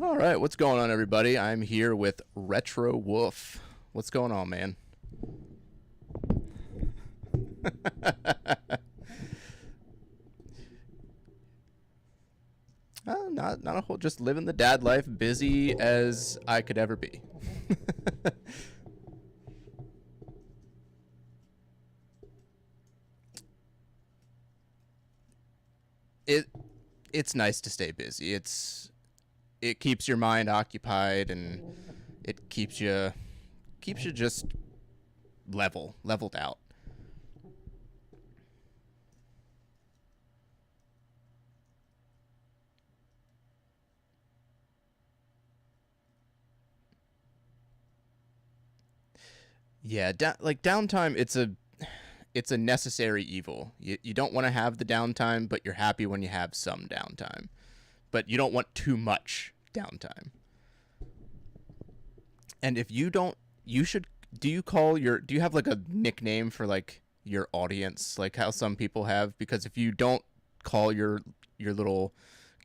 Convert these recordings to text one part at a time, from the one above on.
All right, what's going on, everybody? I'm here with Retro Wolf. What's going on, man? Not a whole. Just living the dad life, busy as I could ever be. it it's nice to stay busy. It keeps your mind occupied and it keeps you just leveled out. Yeah, like downtime, it's a necessary evil. You don't want to have the downtime, but you're happy when you have some downtime. But you don't want too much downtime. And if you don't, you should. Do you have like a nickname for like your audience, like how some people have? Because if you don't call your little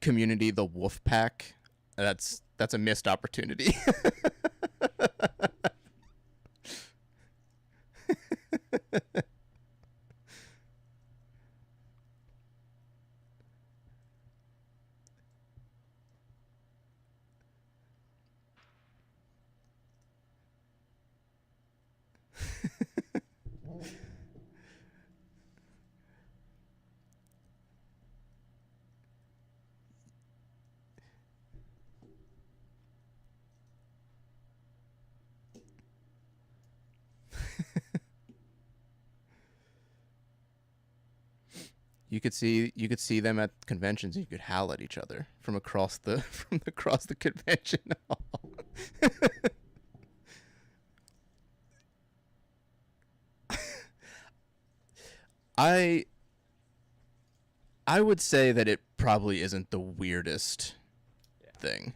community the Wolf Pack, that's a missed opportunity. You could see them at conventions. And you could howl at each other from across the from across the convention hall. I I would say that it probably isn't the weirdest Yeah, thing.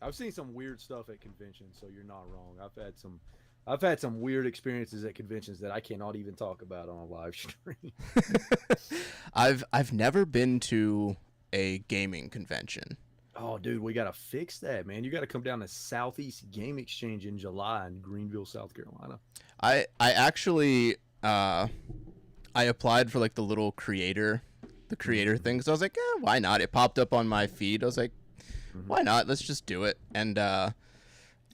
I've seen some weird stuff at conventions, so you're not wrong. I've had some weird experiences at conventions that I cannot even talk about on a live stream. I've never been to a gaming convention. Oh, dude, we gotta fix that, man. You gotta come down to Southeast Game Exchange in July in Greenville, South Carolina. I actually I applied for like the creator Mm-hmm. thing. So I was like, why not? It popped up on my feed. I was like, Mm-hmm. why not? Let's just do it. And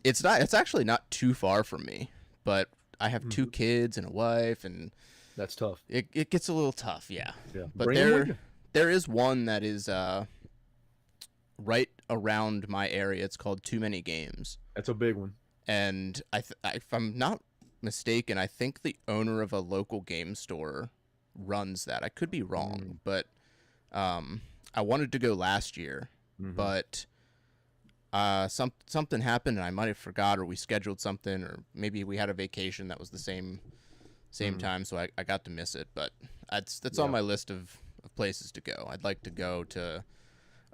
it's actually not too far from me, but I have two Mm-hmm. kids and a wife, and That's tough. it gets a little tough, yeah. Yeah, But bring them with you. there is one that is right around my area. It's called Too Many Games, That's a big one. and if I'm not mistaken, I think the owner of a local game store runs that. I could be wrong, but I wanted to go last year, Mm-hmm. but something happened and I might have forgot, or we scheduled something, or maybe we had a vacation that was the same Mm-hmm. time, so I got to miss it. But that's on Yeah. my list of places to go. I'd like to go to.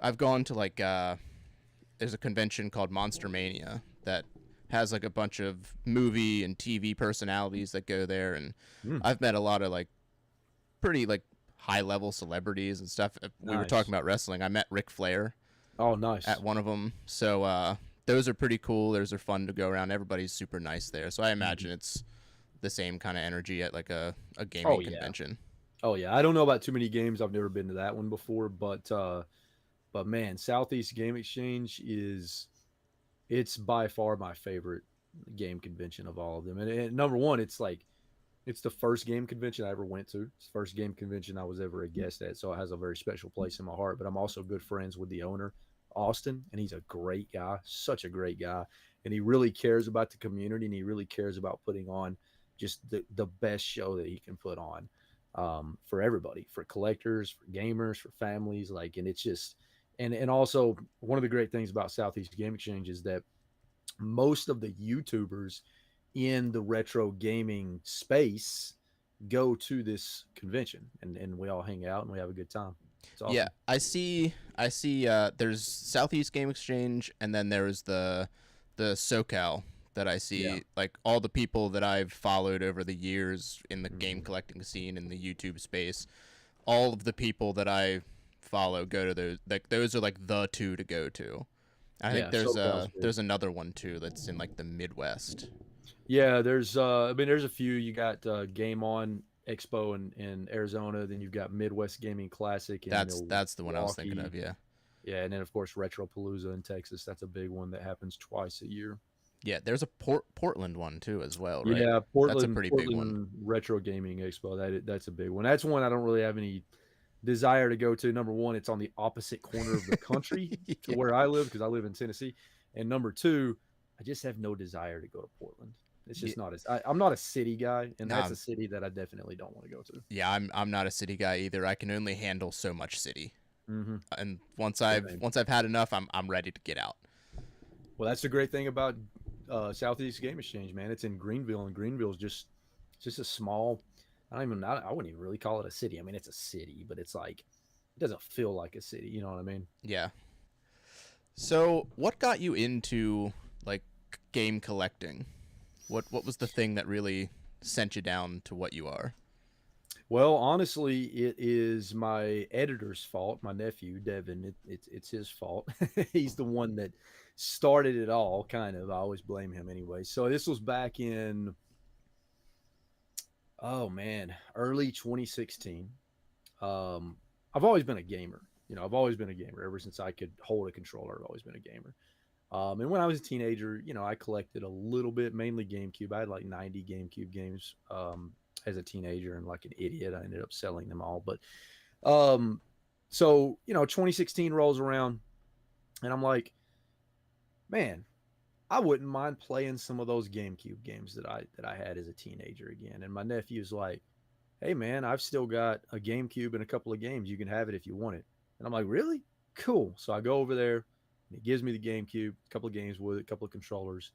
I've gone to like there's a convention called Monster Mania that has like a bunch of movie and TV personalities that go there, and Mm, I've met a lot of like pretty like high level celebrities and stuff. We were nice. talking about wrestling. I met Ric Flair Oh, nice. at one of them, so those are pretty cool. Those are fun to go around. Everybody's super nice there, so I Mhm. imagine it's the same kind of energy at like a Oh gaming yeah. convention. Oh yeah. I don't know about too many games. I've never been to that one before, but man, Southeast Game Exchange is it's by far my favorite game convention of all of them. And number one, it's the first game convention I ever went to. It's the first game convention I was ever a guest at, so it has a very special place in my heart. But I'm also good friends with the owner, Austin, and he's a great guy, such a great guy, and he really cares about the community, and he really cares about putting on just the best show that he can put on for everybody, for collectors, for gamers, for families. Like, and it's just, and also one of the great things about Southeast Game Exchange is that most of the YouTubers in the retro gaming space go to this convention, and we all hang out and we have a good time. It's Yeah, awesome. I see there's Southeast Game Exchange, and then there's the SoCal that I Yeah. see, like all the people that I've followed over the years in the game Hmm. collecting scene in the YouTube space. All of the people that I follow go to those, like those are like the two to go to. I think Yeah, SoCal's big. there's another one too that's in like the Midwest. Yeah, there's I mean there's a few. You got Game On Expo in Arizona, then you've got Midwest Gaming Classic in That's the one I was thinking Milwaukee. of. Yeah, Yeah, and then of course Retropalooza in Texas. That's a big one that happens twice a year. yeah. There's a Portland one too as well, right? Yeah, That's a pretty big one. Portland Retro Gaming Expo. That's a big one. That's one I don't really have any desire to go to. Number one, it's on the opposite corner of the country to Yeah. where I live because I live in Tennessee. And number two, I just have no desire to go to Portland. It's Yeah. just not as I'm not a city guy, and that's Nah, a city that I definitely don't want to go to. yeah. I'm not a city guy either. I can only handle so much city, Mm-hmm. and Same. once I've had enough, I'm ready to get out. Well, that's the great thing about Southeast Game Exchange, man. It's in Greenville, and Greenville's just a small. I wouldn't even really call it a city. I mean, it's a city, but it's like it doesn't feel like a city. You know what I mean? Yeah. So, what got you into like game collecting? What was the thing that really sent you down to what you are? Well, honestly, it is my editor's fault. My nephew Devin. It's his fault. He's the one that started it all. Kind of. I always blame him anyway. So this was back in oh man, early 2016. Um, I've always been a gamer. I've always been a gamer ever since I could hold a controller. I've always been a gamer. And when I was a teenager, I collected a little bit, mainly GameCube. I had like 90 GameCube games as a teenager, and like an idiot, I ended up selling them all. But um, so 2016 rolls around, and I'm like, man, I wouldn't mind playing some of those GameCube games that I had as a teenager again. And my nephew's like, hey man, I've still got a GameCube and a couple of games. You can have it if you want it. And I'm like, really? Cool. So I go over there, and he gives me the GameCube, a couple of games with it, a couple of controllers.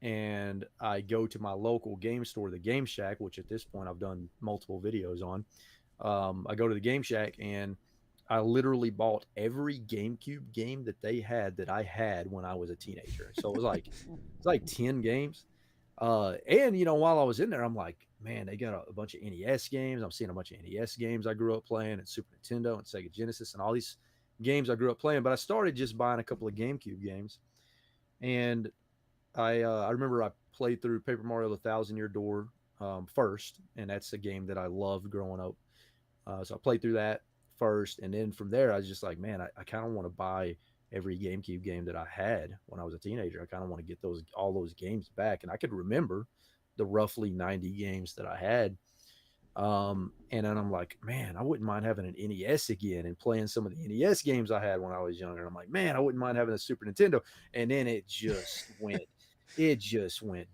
And I go to my local game store, the Game Shack, which at this point I've done multiple videos on. I go to the Game Shack, and I literally bought every GameCube game that they had that I had when I was a teenager. So it was like 10 games. And while I was in there, I'm like, man, they got a bunch of NES games. I'm seeing a bunch of NES games I grew up playing, and Super Nintendo and Sega Genesis and all these games I grew up playing. But I started just buying a couple of GameCube games, and I remember I played through Paper Mario: The Thousand Year Door first, and that's a game that I loved growing up. So I played through that first, and then from there I was just like, man, I kind of want to buy every GameCube game that I had when I was a teenager. I kind of want to get all those games back, and I could remember the roughly 90 games that I had. And then I'm like, man, I wouldn't mind having an NES again and playing some of the NES games I had when I was younger. And I'm like, man, I wouldn't mind having a Super Nintendo. And then it just went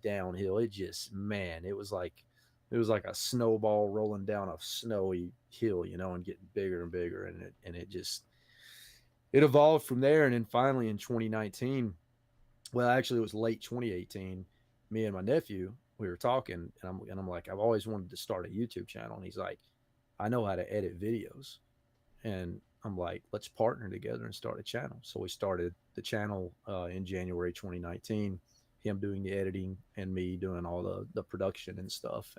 downhill. Man, it was like a snowball rolling down a snowy hill, and getting bigger and bigger. And it evolved from there. And then finally in 2019, well, actually it was late 2018, me and my nephew, we were talking, and I'm like, I've always wanted to start a YouTube channel. And he's like, I know how to edit videos. And I'm like, let's partner together and start a channel. So we started the channel in January 2019, him doing the editing and me doing all the production and stuff.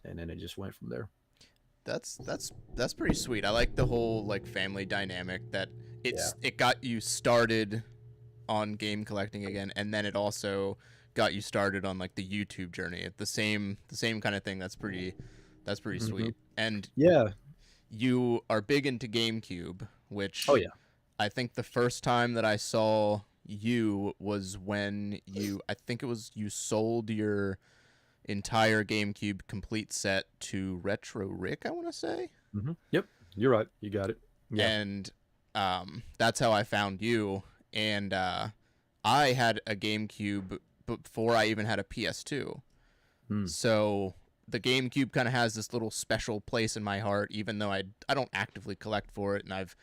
And then it just went from there. That's pretty sweet. I like the whole like family dynamic that Yeah. it got you started on game collecting again, and then it also got you started on like the YouTube journey. At the same kind of thing. That's pretty Mm-hmm. sweet. And Yeah. you are big into GameCube, which Oh yeah. I think the first time that I saw you was when I think it was you sold your entire GameCube complete set to Retro Rick, I want to say. Mm-hmm. Yep. You're right. You got it. Yeah. And that's how I found you. And I had a GameCube before I even had a PS2. Mm. So the GameCube kind of has this little special place in my heart, even though I don't actively collect for it. And I've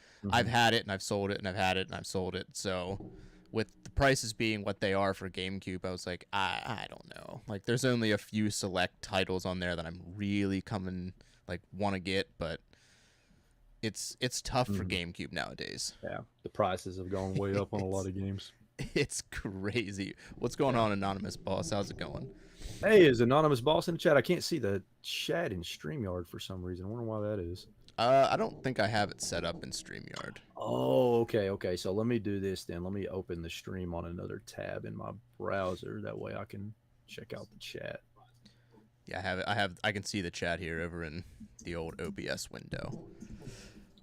had it and I've sold it and I've had it and I've sold it. So with the prices being what they are for GameCube, I was like, I don't know. Like there's only a few select titles on there that I'm really want to get, but it's tough for GameCube nowadays. Yeah. The prices have gone way up on a lot of games. It's crazy. What's going on, Anonymous Boss? How's it going? Hey, is Anonymous Boss in the chat? I can't see the chat in StreamYard for some reason. I wonder why that is. I don't think I have it set up in StreamYard. Oh, okay, okay. So let me do this then. Let me open the stream on another tab in my browser. That way I can check out the chat. Yeah, I have it. I can see the chat here over in the old OBS window.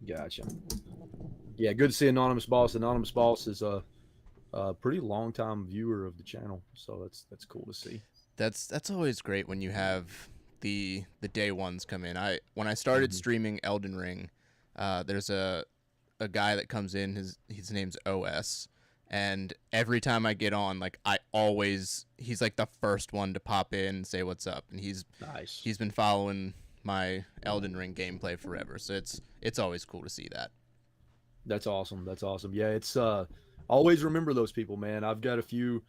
Gotcha. Yeah, good to see Anonymous Boss. Anonymous Boss is a pretty long time viewer of the channel, so that's cool to see. That's always great when you have the day ones come in. When I started Mm-hmm. streaming Elden Ring, there's a guy that comes in. His name's OS, and every time I get on, like I always he's like the first one to pop in and say what's up, and Nice. he's been following my Elden Ring gameplay forever. So it's always cool to see that. That's awesome. That's awesome. Yeah, it's always remember those people, man. I've got a few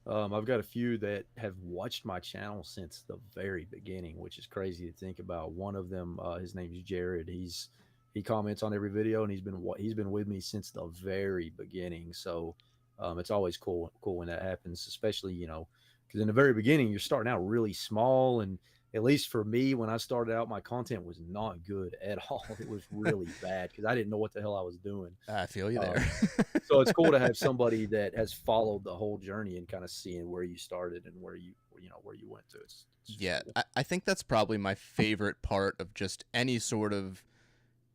that have watched my channel since the very beginning, which is crazy to think about. One of them, his name's Jared. He comments on every video, and he's been with me since the very beginning. So it's always cool when that happens, especially because in the very beginning you're starting out really small, and at least for me, when I started out, my content was not good at all. It was really bad because I didn't know what the hell I was doing. I feel you there. Um, so it's cool to have somebody that has followed the whole journey and kind of seeing where you started and where you went to. It's just Yeah, cool. I think that's probably my favorite part of just any sort of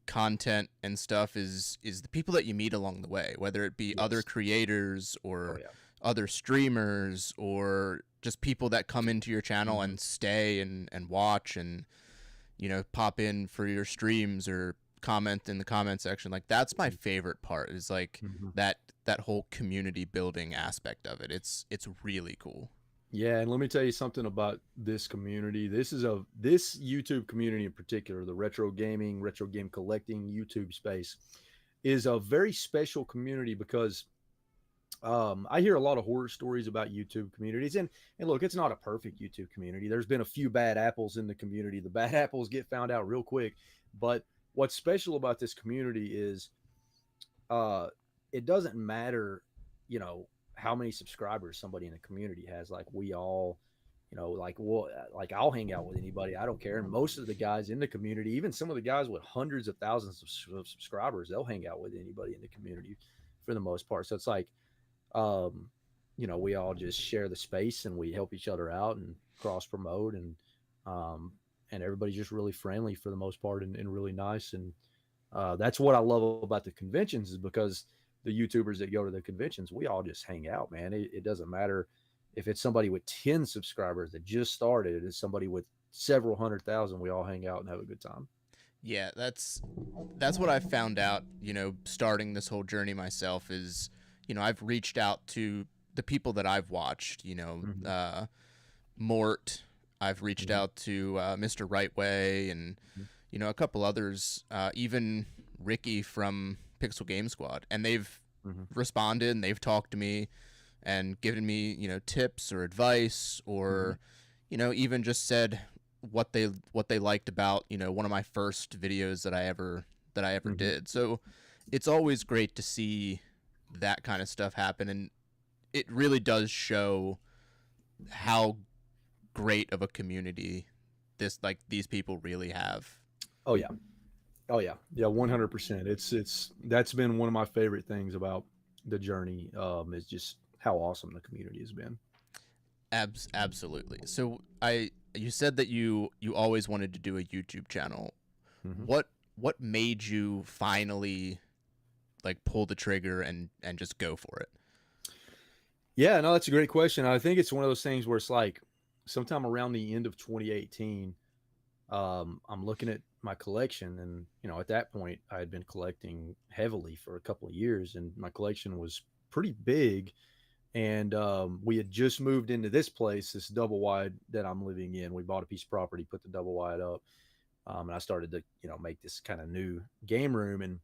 content and stuff is the people that you meet along the way, whether it be other Yes. creators Oh or yeah. other streamers or just people that come into your channel Hmm. and stay and watch and pop in for your streams or comment in the comment section. Like that's my favorite part is like Hmm. that whole community building aspect of it. It's really cool. Yeah, and let me tell you something about this community. This YouTube community in particular, the retro gaming, retro game collecting YouTube space, is a very special community because I hear a lot of horror stories about YouTube communities, and look, it's not a perfect YouTube community. There's been a few bad apples in the community. The bad apples get found out real quick. But what's special about this community is uh, it doesn't matter, you know, how many subscribers somebody in the community has. Like we all, like I'll hang out with anybody. I don't care. And most of the guys in the community, even some of the guys with hundreds of thousands of subscribers, they'll hang out with anybody in the community for the most part. So it's like um, we all just share the space and we help each other out and cross promote um, and everybody's just really friendly for the most part and really nice. And that's what I love about the conventions is because the YouTubers that go to the conventions, we all just hang out, man. It doesn't matter if it's somebody with 10 subscribers that just started, it's somebody with several 100,000. We all hang out and have a good time. Yeah, that's what I've found out, starting this whole journey myself is, I've reached out to the people that I've watched, Mm-hmm. Mort. I've reached Mm-hmm. out to Mr. Rightway and a couple others, even Ricky from Pixel Game Squad, and they've Mm-hmm. responded and they've talked to me and given me tips or advice Mm-hmm. or even just said what they liked about one of my first videos that I ever Mm-hmm. did. So it's always great to see that kind of stuff happen, and it really does show how great of a community these people really have. Oh yeah. Oh yeah, yeah, 100%. It's that's been one of my favorite things about the journey. Is just how awesome the community has been. Absolutely. So you said that you always wanted to do a YouTube channel. Hmm. What made you finally like pull the trigger and just go for it? Yeah, no, that's a great question. I think it's one of those things where it's like sometime around the end of 2018, I'm looking at my collection, and at that point, I had been collecting heavily for a couple of years, and my collection was pretty big. And we had just moved into this place, this double wide that I'm living in. We bought a piece of property, put the double wide up, and I started to make this kind of new game room. And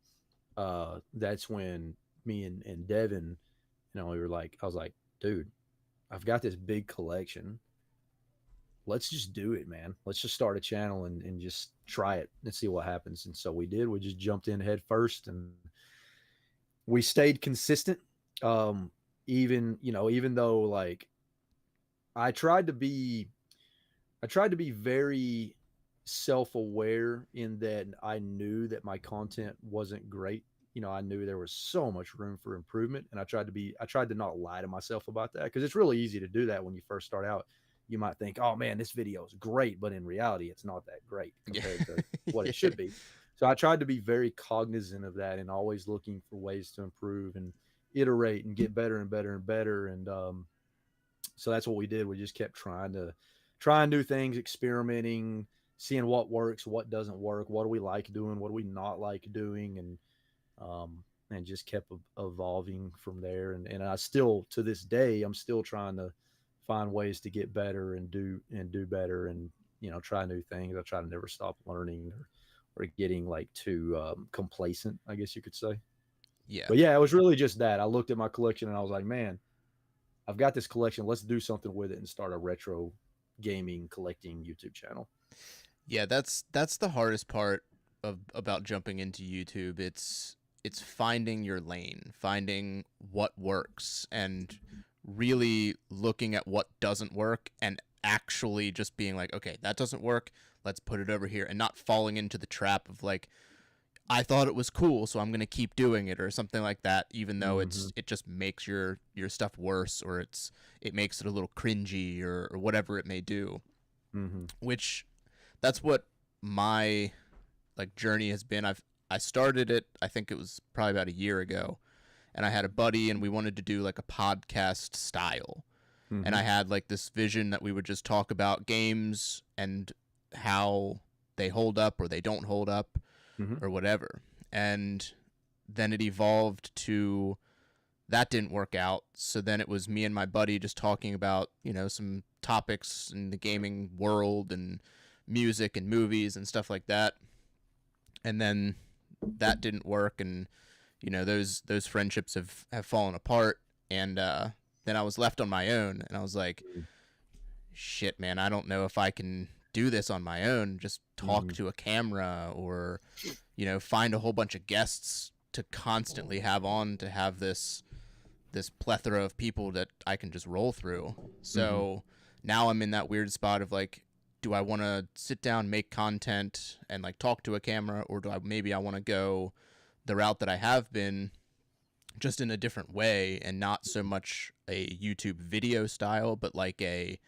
that's when me and Devin, we were like, I was like, dude, I've got this big collection. Let's just do it, man. Let's just start a channel and just try it and see what happens. And so we did. We just jumped in head first, and we stayed consistent. Um, even though like I tried to be I tried to be very self-aware in that I knew that my content wasn't great. You know, I knew there was so much room for improvement, and I tried to not lie to myself about that, because it's really easy to do that when you first start out. You might think, oh man, this video is great, but in reality it's not that great Yeah. compared to what it Yeah. should be. So I tried to be very cognizant of that, and always looking for ways to improve and iterate and get better and better and better. And so that's what we did. We just kept trying new things, experimenting, seeing what works, what doesn't work, what do we like doing, what do we not like doing, and just kept evolving from there. And I still, to this day, I'm still trying to find ways to get better and do better, and try new things. I try to never stop learning, or getting like too complacent, I guess you could say. Yeah. But yeah, it was really just that. I looked at my collection and I was like, man, I've got this collection. Let's do something with it and start a retro gaming collecting YouTube channel. Yeah, that's the hardest part of about jumping into YouTube. It's finding your lane, finding what works, and really looking at what doesn't work and actually just being like, okay, that doesn't work. Let's put it over here, and not falling into the trap of like, I thought it was cool, so I'm gonna keep doing it or something like that. Even though Mm-hmm. it just makes your stuff worse, or it makes it a little cringy, or whatever it may do. Mm-hmm. Which that's what my like journey has been. I started it, I think it was probably about a year ago, and I had a buddy and we wanted to do like a podcast style. And Mm-hmm. I had like this vision that we would just talk about games and how they hold up or they don't hold up Mm-hmm. or whatever. And then it evolved to that didn't work out. So then it was me and my buddy just talking about, some topics in the gaming world and music and movies and stuff like that. And then that didn't work, and those friendships have fallen apart. And then I was left on my own, and I was like, shit, man, I don't know if I can do this on my own. Just talk Mm-hmm. to a camera, or find a whole bunch of guests to constantly have on, to have this plethora of people that I can just roll through. Mm-hmm. So now I'm in that weird spot of like, do I want to sit down, make content, and like talk to a camera, or do I want to go the route that I have been, just in a different way, and not so much a YouTube video style, but like a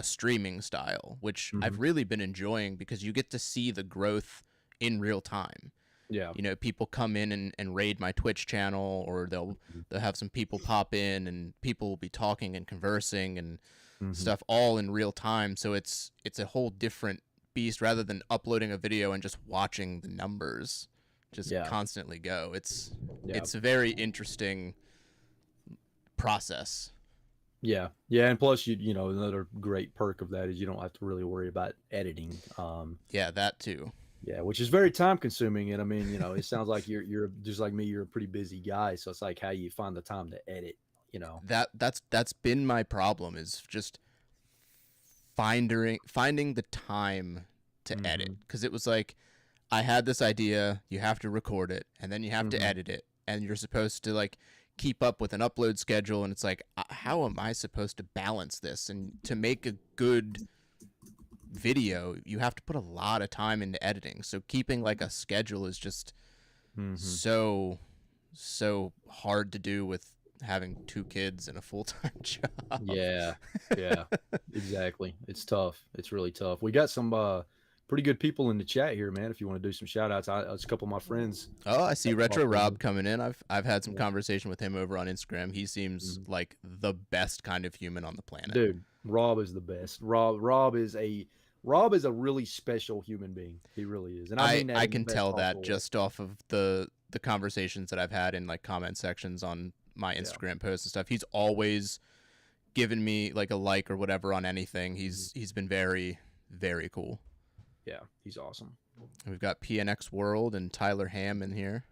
streaming style, which Mm-hmm. I've really been enjoying because you get to see the growth in real time. Yeah. People come in and raid my Twitch channel, or they'll have some people pop in, and people will be talking and conversing and Mm-hmm. stuff all in real time. So it's a whole different beast, rather than uploading a video and just watching the numbers just Yeah. constantly go. Yeah. It's a very interesting process. Yeah. Yeah. And plus, another great perk of that is you don't have to really worry about editing. Yeah, that too. Yeah, which is very time consuming. And I mean, it sounds like you're just like me. You're a pretty busy guy, so it's like how you find the time to edit. You know. That's been my problem, is just finding the time to edit, Mm-hmm. because it was like, I had this idea, you have to record it, and then you have to Mm-hmm. edit it, and you're supposed to like keep up with an upload schedule, and it's like, how am I supposed to balance this? And to make a good video, you have to put a lot of time into editing. So keeping like a schedule is just Mm-hmm. so hard to do with having two kids and a full-time job. Yeah, yeah, exactly. It's tough. It's really tough. We got some pretty good people in the chat here, man. If you want to do some shout outs, it's a couple of my friends Oh, I see that Retro popped Rob in. coming in. I've had some Yeah. conversation with him over on Instagram. He seems Mhm. like the best kind of human on the planet. Dude, Rob is the best. Rob is a really special human being. He really is, and I mean that I in the can best tell that possible way. just off of the conversations that I've had in like comment sections on my Yeah, Instagram posts and stuff. He's always given me like a like or whatever on anything. He's been very, very cool. yeah, he's awesome. We've got PNX World and Tyler Ham in here.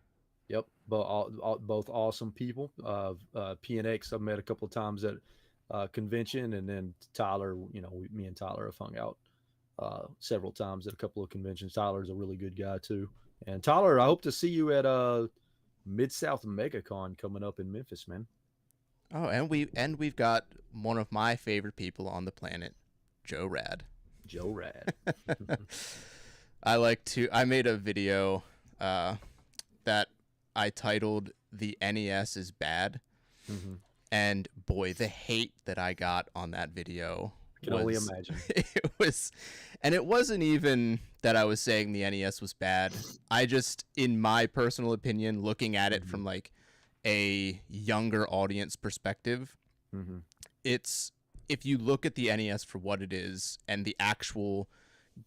Yep, but both awesome people. PNX I've met a couple of times at convention, and then Tyler. Me and Tyler have hung out several times at a couple of conventions. Tyler's a really good guy too. And Tyler, I hope to see you at Mid South MegaCon coming up in Memphis, man. Oh, and we've got one of my favorite people on the planet, Joe Rad. Joe Rad. I made a video uh, that I titled "The NES is Bad," Hmm. and boy, the hate that I got on that video I can only was imagine. it was, and it wasn't even that I was saying the NES was bad. I just, in my personal opinion, looking at it Hmm. from like a younger audience perspective, Hmm. it's if you look at the NES for what it is and the actual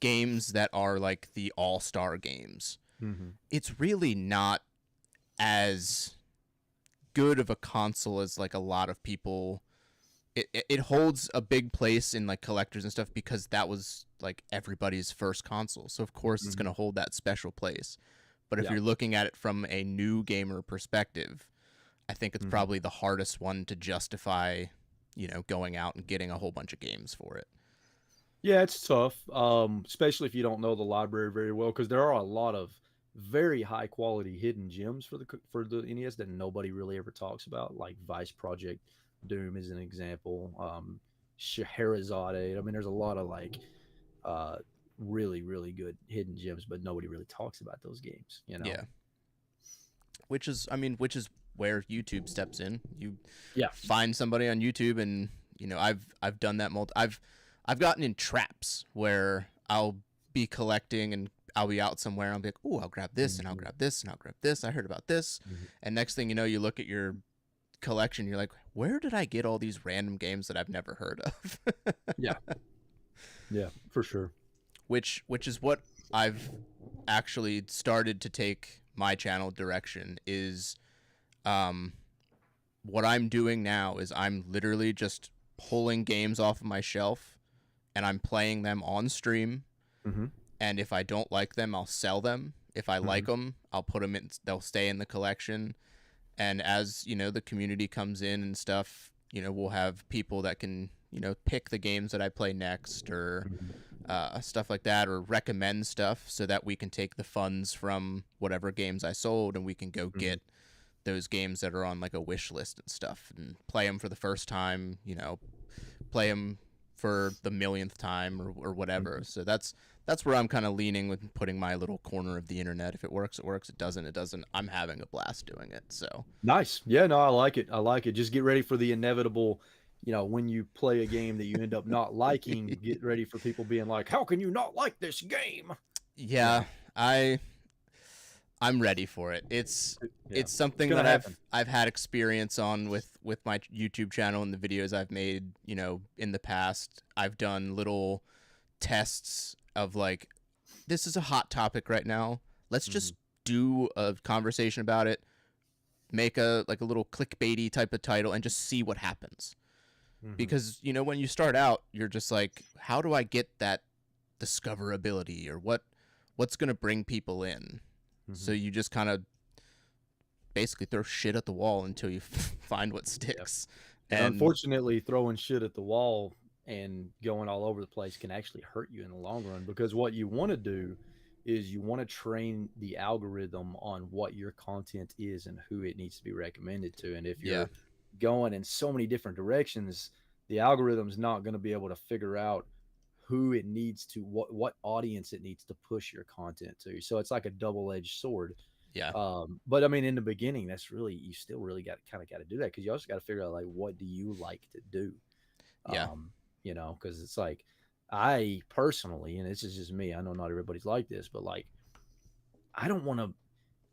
games that are like the all-star games, Hmm. it's really not as good of a console as like a lot of people. It holds a big place in like collectors and stuff because that was like everybody's first console, so of course it's going Hmm. to hold that special place. But if Yeah. you're looking at it from a new gamer perspective, I think it's Hmm. probably the hardest one to justify, going out and getting a whole bunch of games for it. Yeah, it's tough, especially if you don't know the library very well, because there are a lot of very high quality hidden gems for the NES that nobody really ever talks about, like Vice Project Doom is an example. Scheherazade. I mean, there's a lot of like uh, really really good hidden gems, but nobody really talks about those games. You know? Yeah, which is where YouTube steps in. You Yeah. find somebody on YouTube, and I've done that I've gotten in traps where I'll be collecting and I'll be out somewhere and I'll be like, "Oh, I'll grab this and I'll Hmm. grab this and I'll grab this. I heard about this." Hmm. And next thing you know, you look at your collection, you're like, "Where did I get all these random games that I've never heard of?" Yeah. Yeah, for sure. which is what I've actually started to take my channel direction is um what I'm doing now is I'm literally just pulling games off of my shelf and I'm playing them on stream. Hmm. And if I don't like them, I'll sell them. If I Hmm. like them, I'll put them in. They'll stay in the collection. And as the community comes in and stuff, we'll have people that can pick the games that I play next or Hmm. stuff like that, or recommend stuff so that we can take the funds from whatever games I sold and we can go Hmm. get those games that are on like a wish list and stuff and play them for the first time, play them for the millionth time or whatever. Hmm. So that's where I'm kind of leaning with putting my little corner of the internet. If it works, it works. It doesn't, it doesn't. I'm having a blast doing it. So Nice. Yeah, no, I like it. I like it. Just get ready for the inevitable, when you play a game that you end up not liking, get ready for people being like, "How can you not like this game?" yeah, Yeah. I I'm ready for it. Yeah. It's It's something going that to happen. I've had experience on with my YouTube channel and the videos I've made, in the past. I've done little tests of like, this is a hot topic right now. Let's Hmm. just do a conversation about it, make a like a little clickbaity type of title and just see what happens. Hmm. Because, when you start out, you're just like, how do I get that discoverability, or what's going to bring people in? So Hmm. you just kind of basically throw shit at the wall until you find what Yeah. sticks. And And unfortunately, throwing shit at the wall and going all over the place can actually hurt you in the long run, because what you want to do is you want to train the algorithm on what your content is and who it needs to be recommended to. And if yeah, you're going in so many different directions, the algorithm's not going to be able to figure out who it needs to, what audience it needs to push your content to. So it's like a double-edged sword. yeah, But I mean, in the beginning, that's really, you still really got to do that, because you also got to figure out like, what do you like to do? yeah, Um, because it's like, I personally, and this is just me, I know not everybody's like this, but like, I don't want to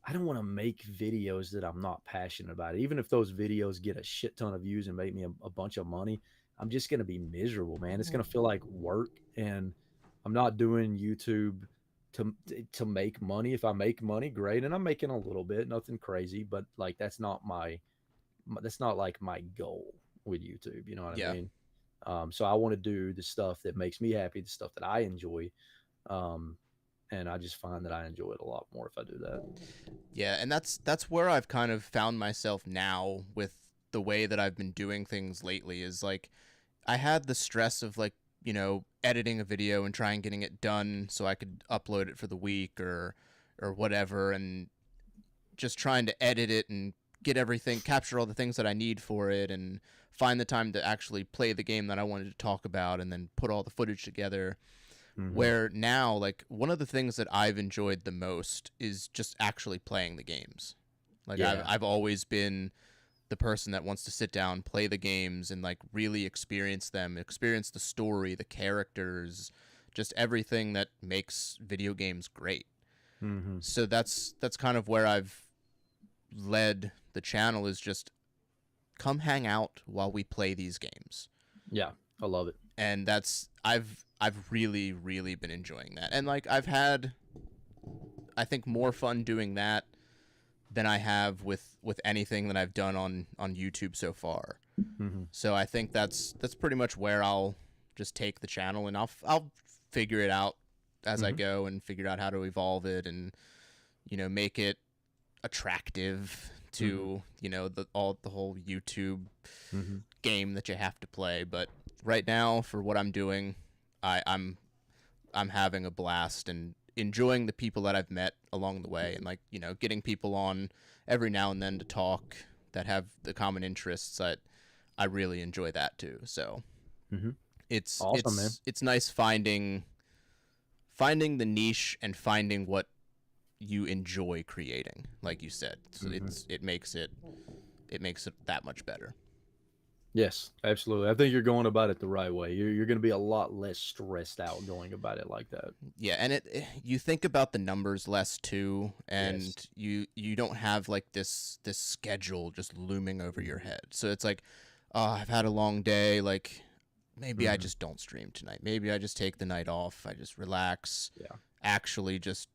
I don't want to make videos that I'm not passionate about. Even if those videos get a shit ton of views and make me a bunch of money, I'm just going to be miserable, man. It's going to feel like work, and I'm not doing YouTube to make money. If I make money, great, and I'm making a little bit, nothing crazy, but like that's not like my goal with YouTube, you know what I yeah. mean? So I want to do the stuff that makes me happy, the stuff that I enjoy. Um, and I just find that I enjoy it a lot more if I do that. Yeah, and that's where I've kind of found myself now with the way that I've been doing things lately is like I had the stress of like, editing a video and trying getting it done so I could upload it for the week or whatever, and just trying to edit it and get everything, capture all the things that I need for it and find the time to actually play the game that I wanted to talk about and then put all the footage together. Mm-hmm. Where now, like, one of the things that I've enjoyed the most is just actually playing the games. Like, I've Yeah. I've always been the person that wants to sit down, play the games, and like really experience them, experience the story, the characters, just everything that makes video games great. Mm-hmm. So that's kind of where I've led the channel, is just come hang out while we play these games. Yeah. I love it. And that's I've really really been enjoying that. And like I've had, I think, more fun doing that than I have with anything that I've done on YouTube so far. Mm-hmm. So I think that's pretty much where I'll just take the channel, and I'll figure it out as I Mm-hmm. go, and figure out how to evolve it, and make it attractive Mm-hmm. to the whole YouTube Mm-hmm. game that you have to play. But right now, for what I'm doing, I'm having a blast and enjoying the people that I've met along the way, and like getting people on every now and then to talk that have the common interests. I really enjoy that too. So Mm-hmm. it's Awesome, man. it's it's nice finding the niche and finding what you enjoy creating, like you said. So Mm-hmm. it makes it that much better. Yes, absolutely. I think you're going about it the right way. You're going to be a lot less stressed out going about it like that. Yeah, and you think about the numbers less too, and Yes. you don't have like this schedule just looming over your head. So it's like, oh, I've had a long day, like maybe I Mm-hmm. just don't stream tonight. Maybe I just take the night off. I just relax. Yeah. Actually just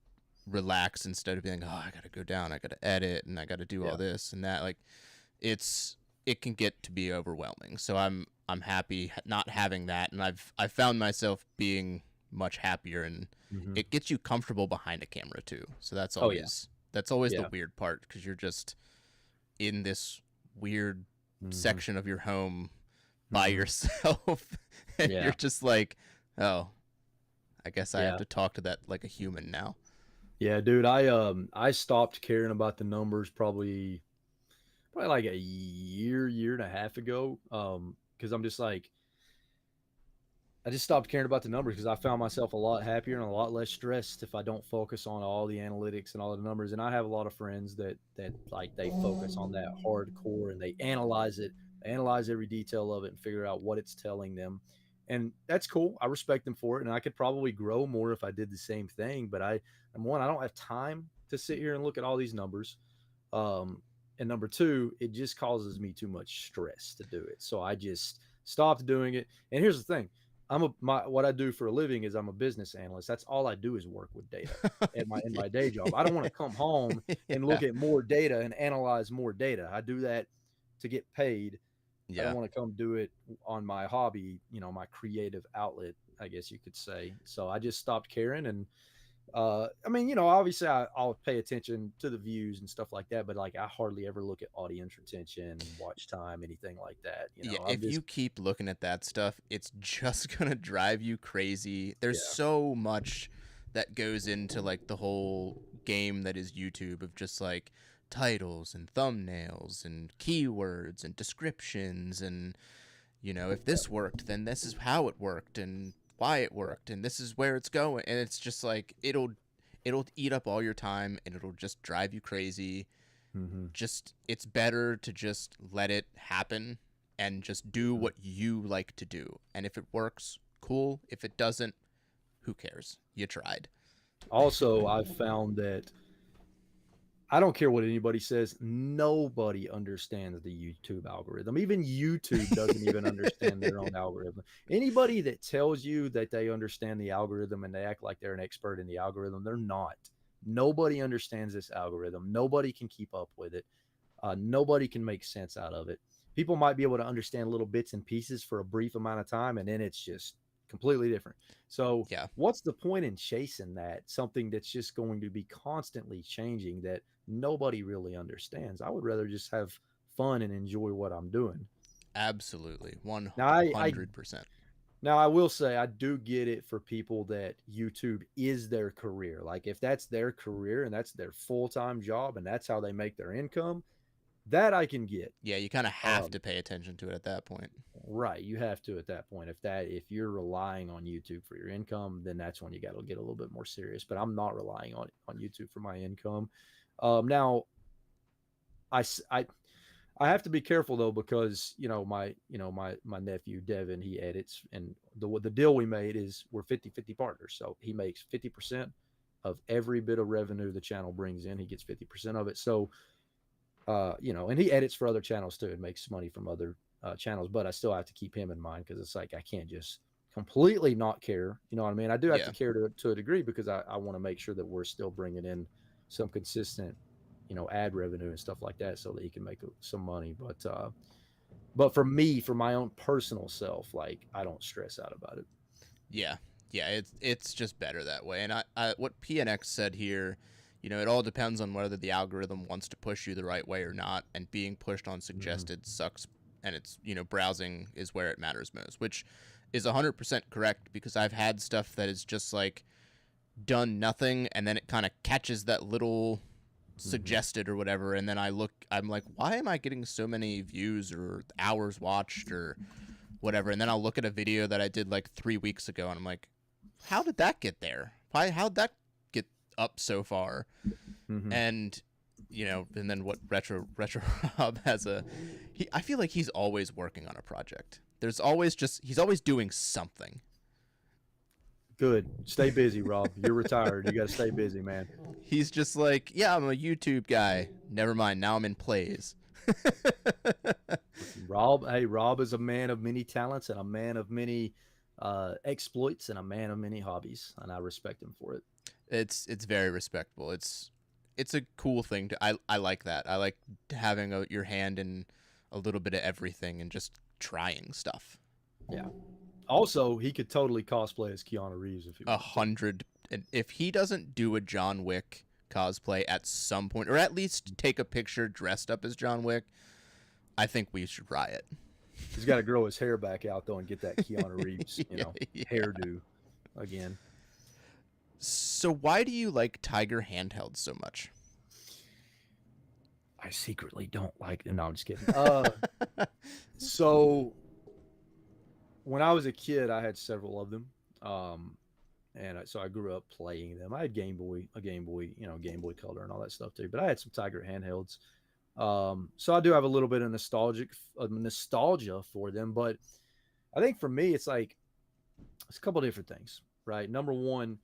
relax, instead of being, oh, I got to go down, I got to edit, and I got to do all Yeah. this and that. Like it can get to be overwhelming. So I'm happy not having that, and I've found myself being much happier, and Mm-hmm. it gets you comfortable behind a camera too. So Oh yeah. that's always the Yeah. weird part, because you're just in this weird Mm-hmm. section of your home by Mm-hmm. yourself, and you're Yeah. just like, oh, I guess I have Yeah. to talk to that like a human now. Yeah, dude. I stopped caring about the numbers probably like a year and a half ago. Because I'm just like, I just stopped caring about the numbers because I found myself a lot happier and a lot less stressed if I don't focus on all the analytics and all the numbers. And I have a lot of friends that like they focus on that hardcore and they analyze it, analyze every detail of it and figure out what it's telling them. And that's cool. I respect them for it. And I could probably grow more if I did the same thing. But number one, I don't have time to sit here and look at all these numbers. Um, and number two, it just causes me too much stress to do it. So I just stopped doing it. And here's the thing. What I do for a living is I'm a business analyst. That's all I do is work with data in my day job. I don't want to come home and Yeah. look at more data and analyze more data. I do that to get paid. I don't Yeah. want to come do it on my hobby, my creative outlet, I guess you could say. So I just stopped caring. And I mean, obviously I'll pay attention to the views and stuff like that, but like I hardly ever look at audience retention, watch time, anything like that. Yeah, I'm if you just, keep looking at that stuff, it's just gonna drive you crazy. There's yeah, so much that goes into like the whole game that is YouTube, of just like titles and thumbnails and keywords and descriptions, and if this worked, then this is how it worked and why it yeah. worked, and this is where it's going. And it's just like it'll eat up all your time, and it'll just drive you crazy. Mm-hmm. Just it's better to just let it happen and just do what you like to do. And if it works, cool. If it doesn't, who cares? You tried. Also, I've found that I don't care what anybody says, nobody understands the YouTube algorithm. Even YouTube doesn't even understand their own algorithm. Anybody that tells you that they understand the algorithm and they act like they're an expert in the algorithm, they're not. Nobody understands this algorithm. Nobody can keep up with it. Nobody can make sense out of it. People might be able to understand little bits and pieces for a brief amount of time, and then it's just completely different. So, Yeah, what's the point in chasing that? Something that's just going to be constantly changing that nobody really understands. I would rather just have fun and enjoy what I'm doing. absolutely. Now, I 100%. now I will say I do get it for people that YouTube is their career. Like if that's their career and that's their full-time job and that's how they make their income, That I can get. Yeah, you kind of have to pay attention to it at that point. Right, you have to at that point. If you're relying on YouTube for your income, then that's when you got to get a little bit more serious. But I'm not relying on YouTube for my income. Now, I, I I have to be careful though because my nephew Devin, he edits, and the deal we made is we're 50-50 partners. So he makes 50% of every bit of revenue the channel brings in. He gets 50% of it. So and he edits for other channels too and makes money from other channels, but I still have to keep him in mind because it's like I can't just completely not care. You know what I mean? I do have to Yeah. care to a degree because I want to make sure that we're still bringing in some consistent, ad revenue and stuff like that so that he can make some money. But for me, for my own personal self, like I don't stress out about it. Yeah. Yeah, it's just better that way. And I what PNX said here, it all depends on whether the algorithm wants to push you the right way or not, and being pushed on Mm-hmm. suggested sucks, and it's, browsing is where it matters most, which is 100% correct because I've had stuff that is just like done nothing and then it kind of catches that little Mm-hmm. suggested or whatever, and then I'm like, why am I getting so many views or hours watched or whatever? And then I'll look at a video that I did like 3 weeks ago and I'm like, how did that get there? How'd that get up so far? Mm-hmm. And and then what retro Rob has I feel like he's always working on a project. He's always doing something. Good. Stay busy, Rob. You're retired. You got to stay busy, man. He's just like, yeah, I'm a YouTube guy. Never mind, now I'm in plays. Rob, hey, Rob is a man of many talents and a man of many exploits and a man of many hobbies, and I respect him for it. It's very respectable. It's a cool thing to I like that. I like having your hand in a little bit of everything and just trying stuff. Yeah. Also, he could totally cosplay as Keanu Reeves if he A wanted to. hundred. And if he doesn't do a John Wick cosplay at some point, or at least take a picture dressed up as John Wick, I think we should riot. He's got to grow his hair back out though and get that Keanu Reeves, Yeah, yeah. hairdo again. So why do you like Tiger handheld so much? I secretly don't like them. No, I'm just kidding. So when I was a kid, I had several of them. And so I grew up playing them. I had Game Boy, Game Boy Color and all that stuff too. But I had some Tiger handhelds. So I do have a little bit of nostalgia for them. But I think for me, it's like it's a couple of different things, right? Number one,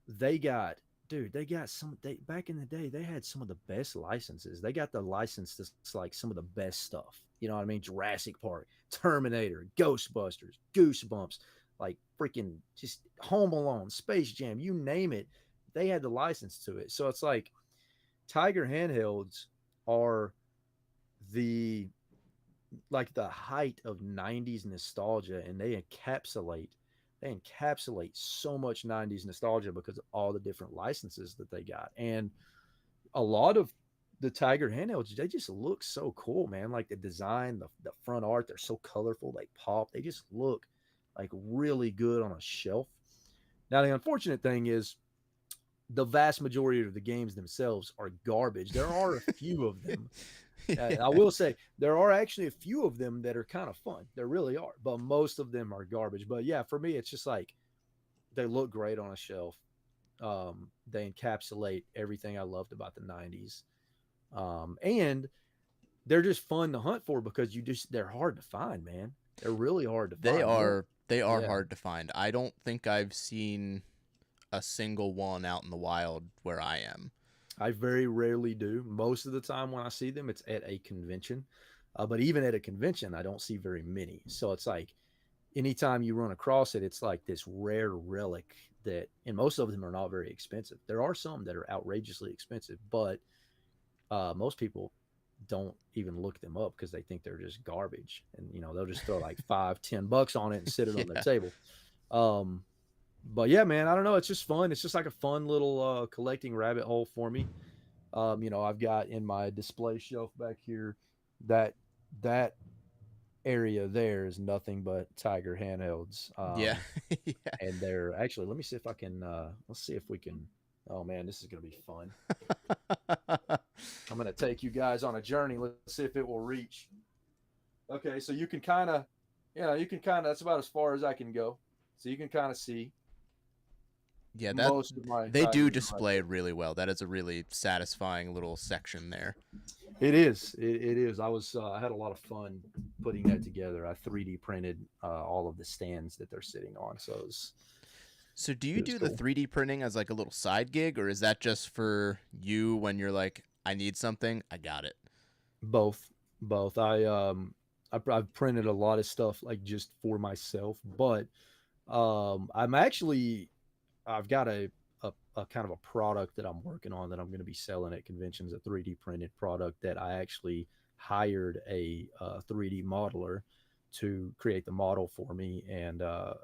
they got they got they back in the day they had some of the best licenses. They got the license that's like some of the best stuff. You know what I mean? Jurassic Park, Terminator, Ghostbusters, Goosebumps, like freaking just Home Alone, Space Jam, you name it. They had the license to it. So it's like Tiger handhelds are the the height of 90s nostalgia, and they encapsulate so much 90s nostalgia because of all the different licenses that they got. And a lot of the Tiger handhelds, they just look so cool, man. Like the design, the front art, they're so colorful, they pop, they just look like really good on a shelf. Now the unfortunate thing is the vast majority of the games themselves are garbage. There are a few of them. Yeah. I will say there are actually a few of them that are kind of fun. There really are, but most of them are garbage. But yeah, for me, it's just like they look great on a shelf. They encapsulate everything I loved about the '90s, and they're just fun to hunt for because they're hard to find, man. They're really hard to They find. You don't, are they are yeah. hard to find. I don't think I've seen a single one out in the wild where I am. I very rarely do. Most of the time when I see them, it's at a convention. But even at a convention, I don't see very many. So it's like anytime you run across it, it's like this rare relic and most of them are not very expensive. There are some that are outrageously expensive, but most people don't even look them up because they think they're just garbage. And, they'll just throw like $5, $10 on it and sit it on their Yeah. table. Um, but yeah, man, I don't know. It's just fun. It's just like a fun little collecting rabbit hole for me. I've got in my display shelf back here that that area there is nothing but Tiger handhelds. Yeah. Yeah. And they're actually, let me see if I can, let's see if we can, oh man, this is going to be fun. I'm going to take you guys on a journey. Let's see if it will reach. Okay, so you can kind of, that's about as far as I can go. So you can kind of see Yeah, that most of my they do diagram right display there. really well. That is a really satisfying little section there. It is. It is. I had a lot of fun putting that together. I 3D printed all of the stands that they're sitting on. So So do you it was do the cool. 3D printing as like a little side gig, or is that just for you when you're like, I need something, I got it? Both, both. I've printed a lot of stuff like just for myself, but I'm actually I've got a kind of a product that I'm working on that I'm going to be selling at conventions, a 3D printed product that I actually hired a 3D modeler to create the model for me, and I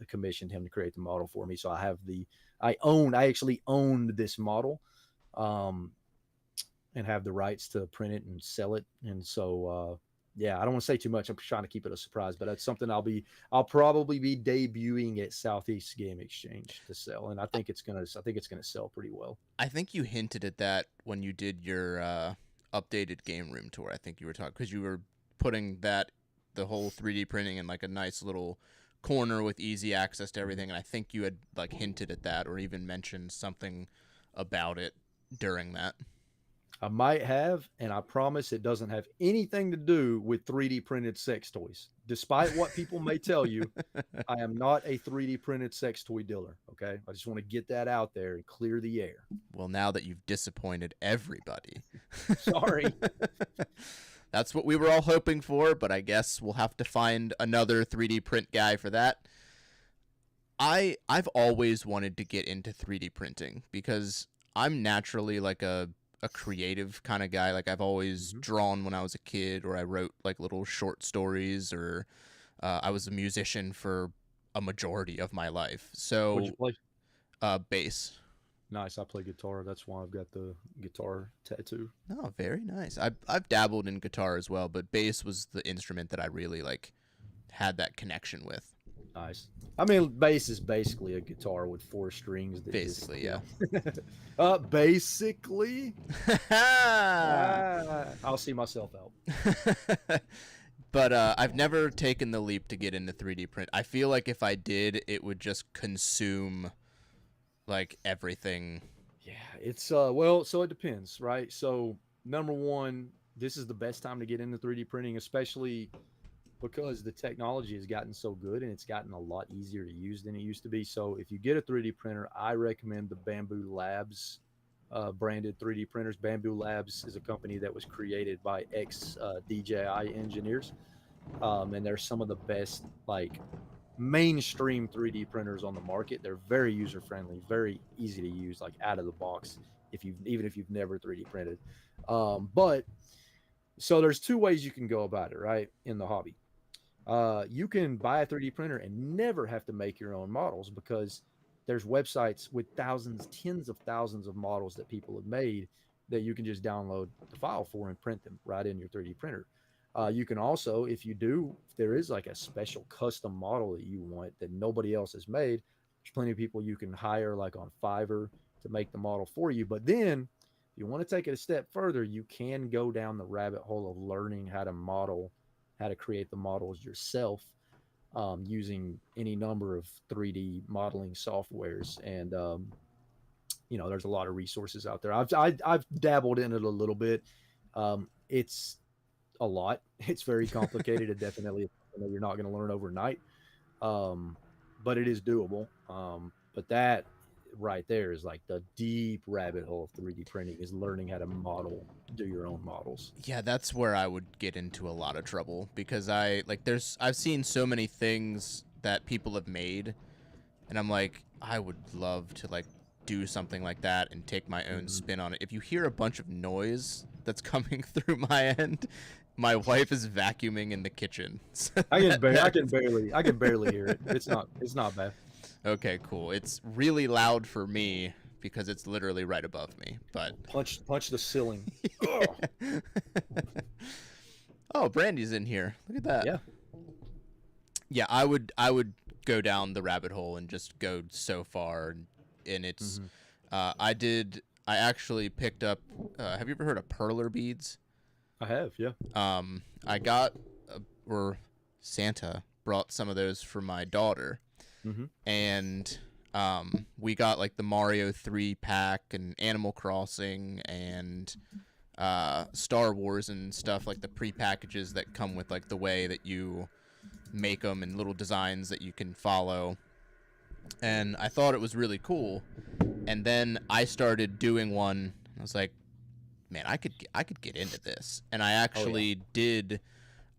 commissioned him to create the model for me. So I actually owned this model, um, and have the rights to print it and sell it. And so, yeah, I don't want to say too much. I'm trying to keep it a surprise, but that's something I'll probably be debuting at Southeast Game Exchange to sell, and I think it's gonna sell pretty well. I think you hinted at that when you did your updated game room tour. I think you were talking because you were putting the whole 3D printing in like a nice little corner with easy access to everything, and I think you had like hinted at that or even mentioned something about it during that. I might have, and I promise it doesn't have anything to do with 3D printed sex toys. Despite what people may tell you, I am not a 3D printed sex toy dealer. Okay. I just want to get that out there and clear the air. Well, now that you've disappointed everybody. Sorry. That's what we were all hoping for, but I guess we'll have to find another 3D print guy for that. I've always wanted to get into 3D printing because I'm naturally like a creative kind of guy. Like I've always Mhm. drawn when I was a kid, or I wrote like little short stories, or I was a musician for a majority of my life. What'd you So play? bass. Nice. I play guitar. That's why I've got the guitar tattoo. Oh, very nice. I've dabbled in guitar as well, but bass was the instrument that I really like had that connection with. Nice. I mean, bass is basically a guitar with four strings that just, Basically, yeah. basically, I'll see myself out. But I've never taken the leap to get into 3D print. I feel like if I did, it would just consume like everything. Yeah, it's well, so it depends, right? So number one, this is the best time to get into 3D printing, especially because the technology has gotten so good and it's gotten a lot easier to use than it used to be. So if you get a 3D printer, I recommend the Bamboo Labs branded 3D printers. Bamboo Labs is a company that was created by ex DJI engineers, and they're some of the best like mainstream 3D printers on the market. They're very user friendly, very easy to use, like out of the box. Even if you've never 3D printed, but so there's two ways you can go about it, right? In the hobby, you can buy a 3D printer and never have to make your own models because there's websites with thousands, tens of thousands of models that people have made that you can just download the file for and print them right in your 3D printer. You can also, if there is like a special custom model that you want that nobody else has made, there's plenty of people you can hire like on Fiverr to make the model for you. But then if you want to take it a step further, you can go down the rabbit hole of learning how to create the models yourself, using any number of 3D modeling softwares. And there's a lot of resources out there. I've dabbled in it a little bit. It's a lot. It's very complicated. It definitely you're not going to learn overnight, um, but it is doable. But that right there is like the deep rabbit hole of 3D printing is learning how to do your own models. Yeah, that's where I would get into a lot of trouble because I've seen so many things that people have made, and I'm like, I would love to like do something like that and take my own Mhm. spin on it. If you hear a bunch of noise that's coming through my end, my wife is vacuuming in the kitchen. So I can barely hear it. It's not bad. okay, cool. It's really loud for me because it's literally right above me, but Punch the ceiling. Ugh. yeah. Oh, Brandy's in here. Look at that. Yeah. Yeah, I would go down the rabbit hole and just go so far, and it's Hmm. I did I actually picked up. Have you ever heard of perler beads? I have, yeah. I got, or Santa brought some of those for my daughter, Mm-hmm. and we got like the Mario 3 pack and Animal Crossing and Star Wars and stuff, like the pre-packages that come with like the way that you make them and little designs that you can follow. And I thought it was really cool. And then I started doing one. I was like, man, I could get into this. And I Oh yeah. actually did.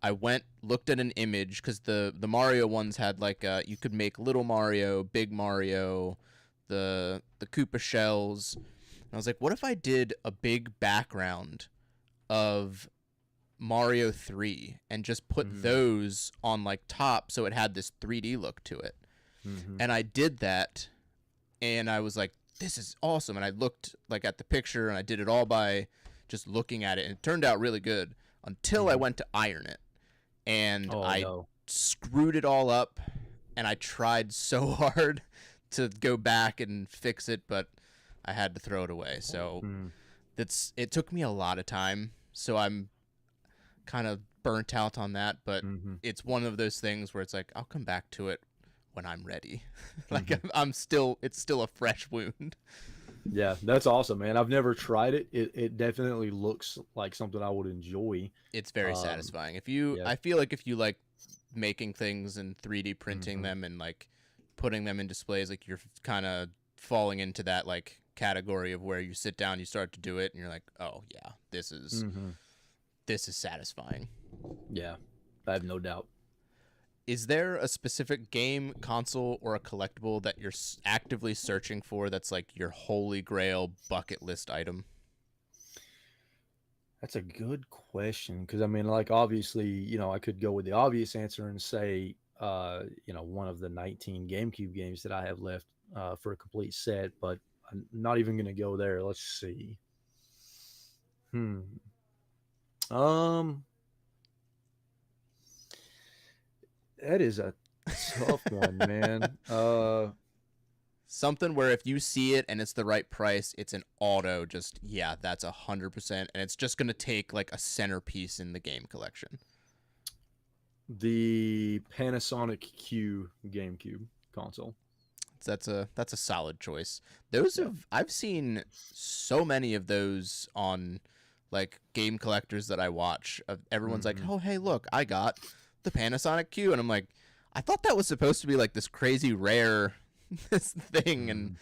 I went looked at an image because the Mario ones had like you could make little Mario, big Mario, the Koopa shells. And I was like, what if I did a big background of Mario 3 and just put Mm-hmm. those on like top so it had this 3D look to it. Mm-hmm. And I did that, and I was like, this is awesome. And I looked like at the picture, and I did it all by just looking at it, and it turned out really good until I Mm-hmm. went to iron it, and Oh I no. screwed it all up, and I tried so hard to go back and fix it, but I had to throw it away. So Mm. it took me a lot of time, so I'm kind of burnt out on that, but Mm-hmm. it's one of those things where it's like I'll come back to it when I'm ready. Like Mm-hmm. I'm still, it's still a fresh wound. Yeah, that's awesome, man. I've never tried it. It definitely looks like something I would enjoy. It's very Um, satisfying. If you, yeah. I feel like if you like making things and 3D printing Mm-hmm. them and like putting them in displays, like you're kind of falling into that like category of where you sit down, you start to do it, and you're like, oh yeah, Mm-hmm. this is satisfying. Yeah, I have no doubt. Is there a specific game, console, or a collectible that you're actively searching for that's like your holy grail bucket list item? That's a good question because I mean, like, obviously, I could go with the obvious answer and say, one of the 19 GameCube games that I have left for a complete set, but I'm not even going to go there. Let's see. Hmm. Um, that is a tough one, man. Something where if you see it and it's the right price, it's an auto. Just yeah, that's 100%, and it's just gonna take like a centerpiece in the game collection. The Panasonic Q GameCube console. That's a solid choice. Those Yeah. have I've seen so many of those on like game collectors that I watch. Everyone's like, Hmm. oh hey look, I got the Panasonic Q, and I'm like, I thought that was supposed to be like this crazy rare this thing, and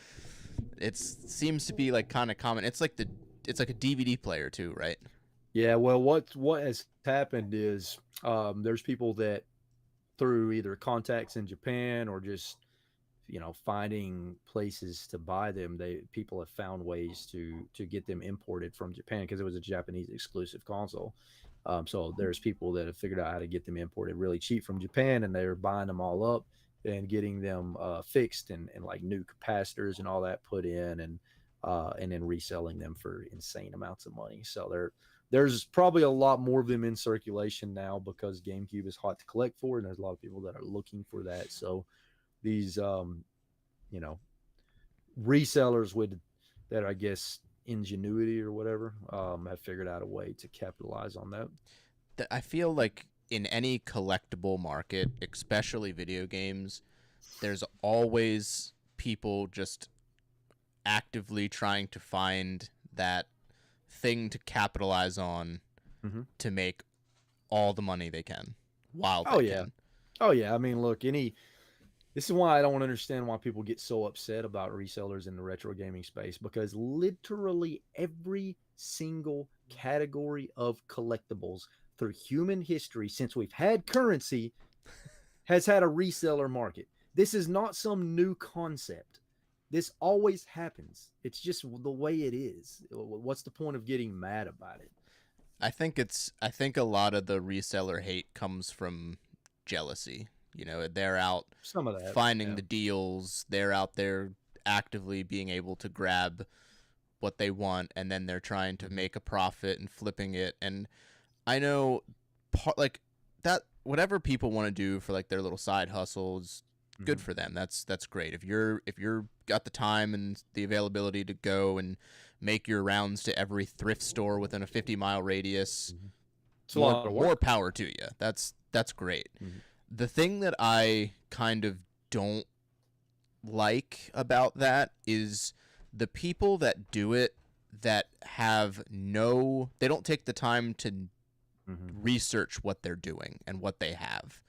Hmm. it seems to be like kind of common. It's like a DVD player too, right? Yeah. Well, what has happened is there's people that through either contacts in Japan or just finding places to buy them, they people have found ways to get them imported from Japan because it was a Japanese exclusive console. So there's people that have figured out how to get them imported really cheap from Japan, and they're buying them all up and getting them fixed and like new capacitors and all that put in, and then reselling them for insane amounts of money. So there's probably a lot more of them in circulation now because GameCube is hot to collect for, and there's a lot of people that are looking for that. So these you know resellers with that, I guess, ingenuity or whatever, have figured out a way to capitalize on that. I feel like in any collectible market, especially video games, there's always people just actively trying to find that thing to capitalize on Mm-hmm. to make all the money they can while Oh they yeah. can. Oh yeah. I mean, look, this is why I don't understand why people get so upset about resellers in the retro gaming space because literally every single category of collectibles through human history since we've had currency has had a reseller market. This is not some new concept. This always happens. It's just the way it is. What's the point of getting mad about it? I think a lot of the reseller hate comes from jealousy. You know, they're out Some of that, finding yeah. the deals, they're out there actively being able to grab what they want, and then they're trying to Mm-hmm. make a profit and flipping it. And I know like that whatever people want to do for like their little side hustles, good Mm-hmm. for them. That's great. If you're got the time and the availability to go and make your rounds to every thrift store within a 50-mile radius. Mm-hmm. It's a lot of work. More power to you. That's great. Mm-hmm. The thing that I kind of don't like about that is the people that do it that they don't take the time to research what they're doing and what they have.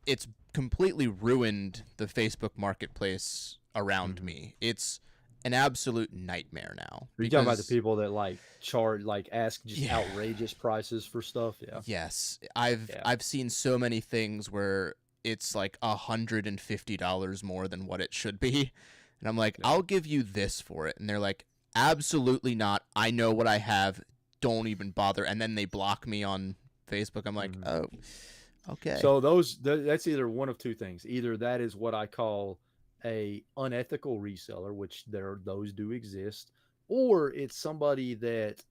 It's completely ruined the Facebook marketplace around me. It's an absolute nightmare now. Are you talking about the people that ask just outrageous prices for stuff? Yeah. Yes. I've seen so many things where it's like $150 more than what it should be. And I'm like, I'll give you this for it. And they're like, absolutely not. I know what I have. Don't even bother. And then they block me on Facebook. I'm like, oh, okay. So that's either one of two things. Either that is what I call a unethical reseller, which those do exist, or it's somebody that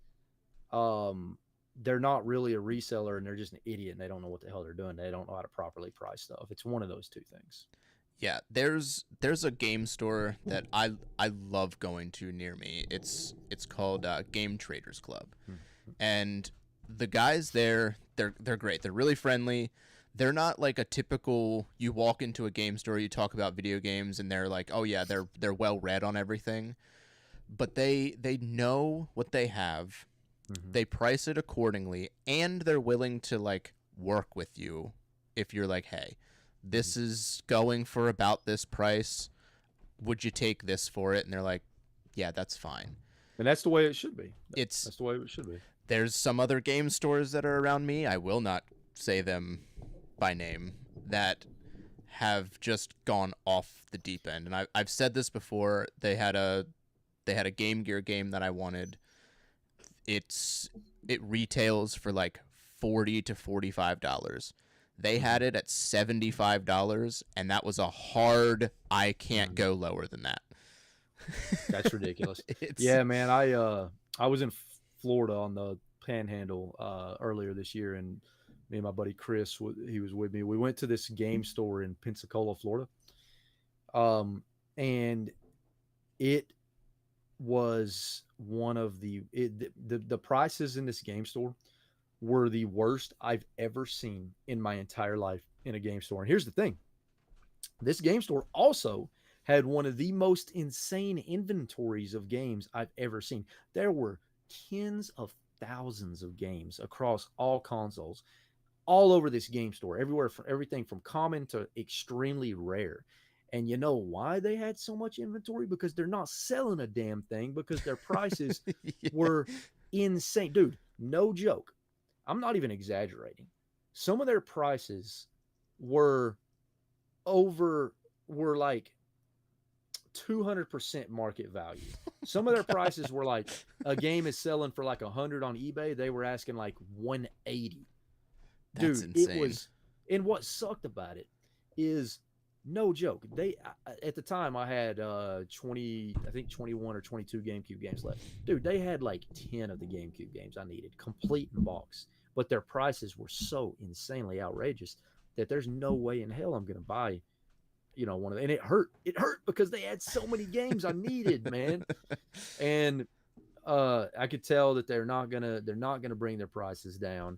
they're not really a reseller and they're just an idiot and they don't know what the hell they're doing. They don't know how to properly price stuff. It's one of those two things. Yeah, there's a game store that I love going to near me. It's called Game Traders Club, and the guys there, they're great. They're really friendly. They're not like a typical, you walk into a game store, you talk about video games, and they're like, oh yeah, they're well read on everything, but they know what they have. They price it accordingly, and they're willing to like work with you if you're like, hey, this is going for about this price. Would you take this for it? And they're like, yeah, that's fine. And that's the way it should be. That's the way it should be. There's some other game stores that are around me. I will not say them by name, that have just gone off the deep end. And I've said this before. They had a Game Gear game that I wanted. It retails for like $40 to $45. They had it at $75, and that was a hard, I can't go lower than that. That's ridiculous. Yeah, man. I was in Florida on the Panhandle earlier this year, and me and my buddy Chris, he was with me. We went to this game store in Pensacola, Florida, and it was one of the prices in this game store were the worst I've ever seen in my entire life in a game store. And here's the thing. This game store also had one of the most insane inventories of games I've ever seen. There were tens of thousands of games across all consoles, all over this game store, everywhere, from everything from common to extremely rare. And you know why they had so much inventory? Because they're not selling a damn thing, because their prices were insane. Dude, no joke. I'm not even exaggerating. Some of their prices were like 200% market value. Some of their prices were like, a game is selling for like 100 on eBay. They were asking like 180. That's Dude, insane. It was, and what sucked about it is, no joke, they at the time I had 21 or 22 GameCube games left. Dude, they had like 10 of the GameCube games I needed, complete in box. But their prices were so insanely outrageous that there's no way in hell I'm gonna buy, one of them. And it hurt because they had so many games I needed, man. And I could tell that they're not gonna bring their prices down.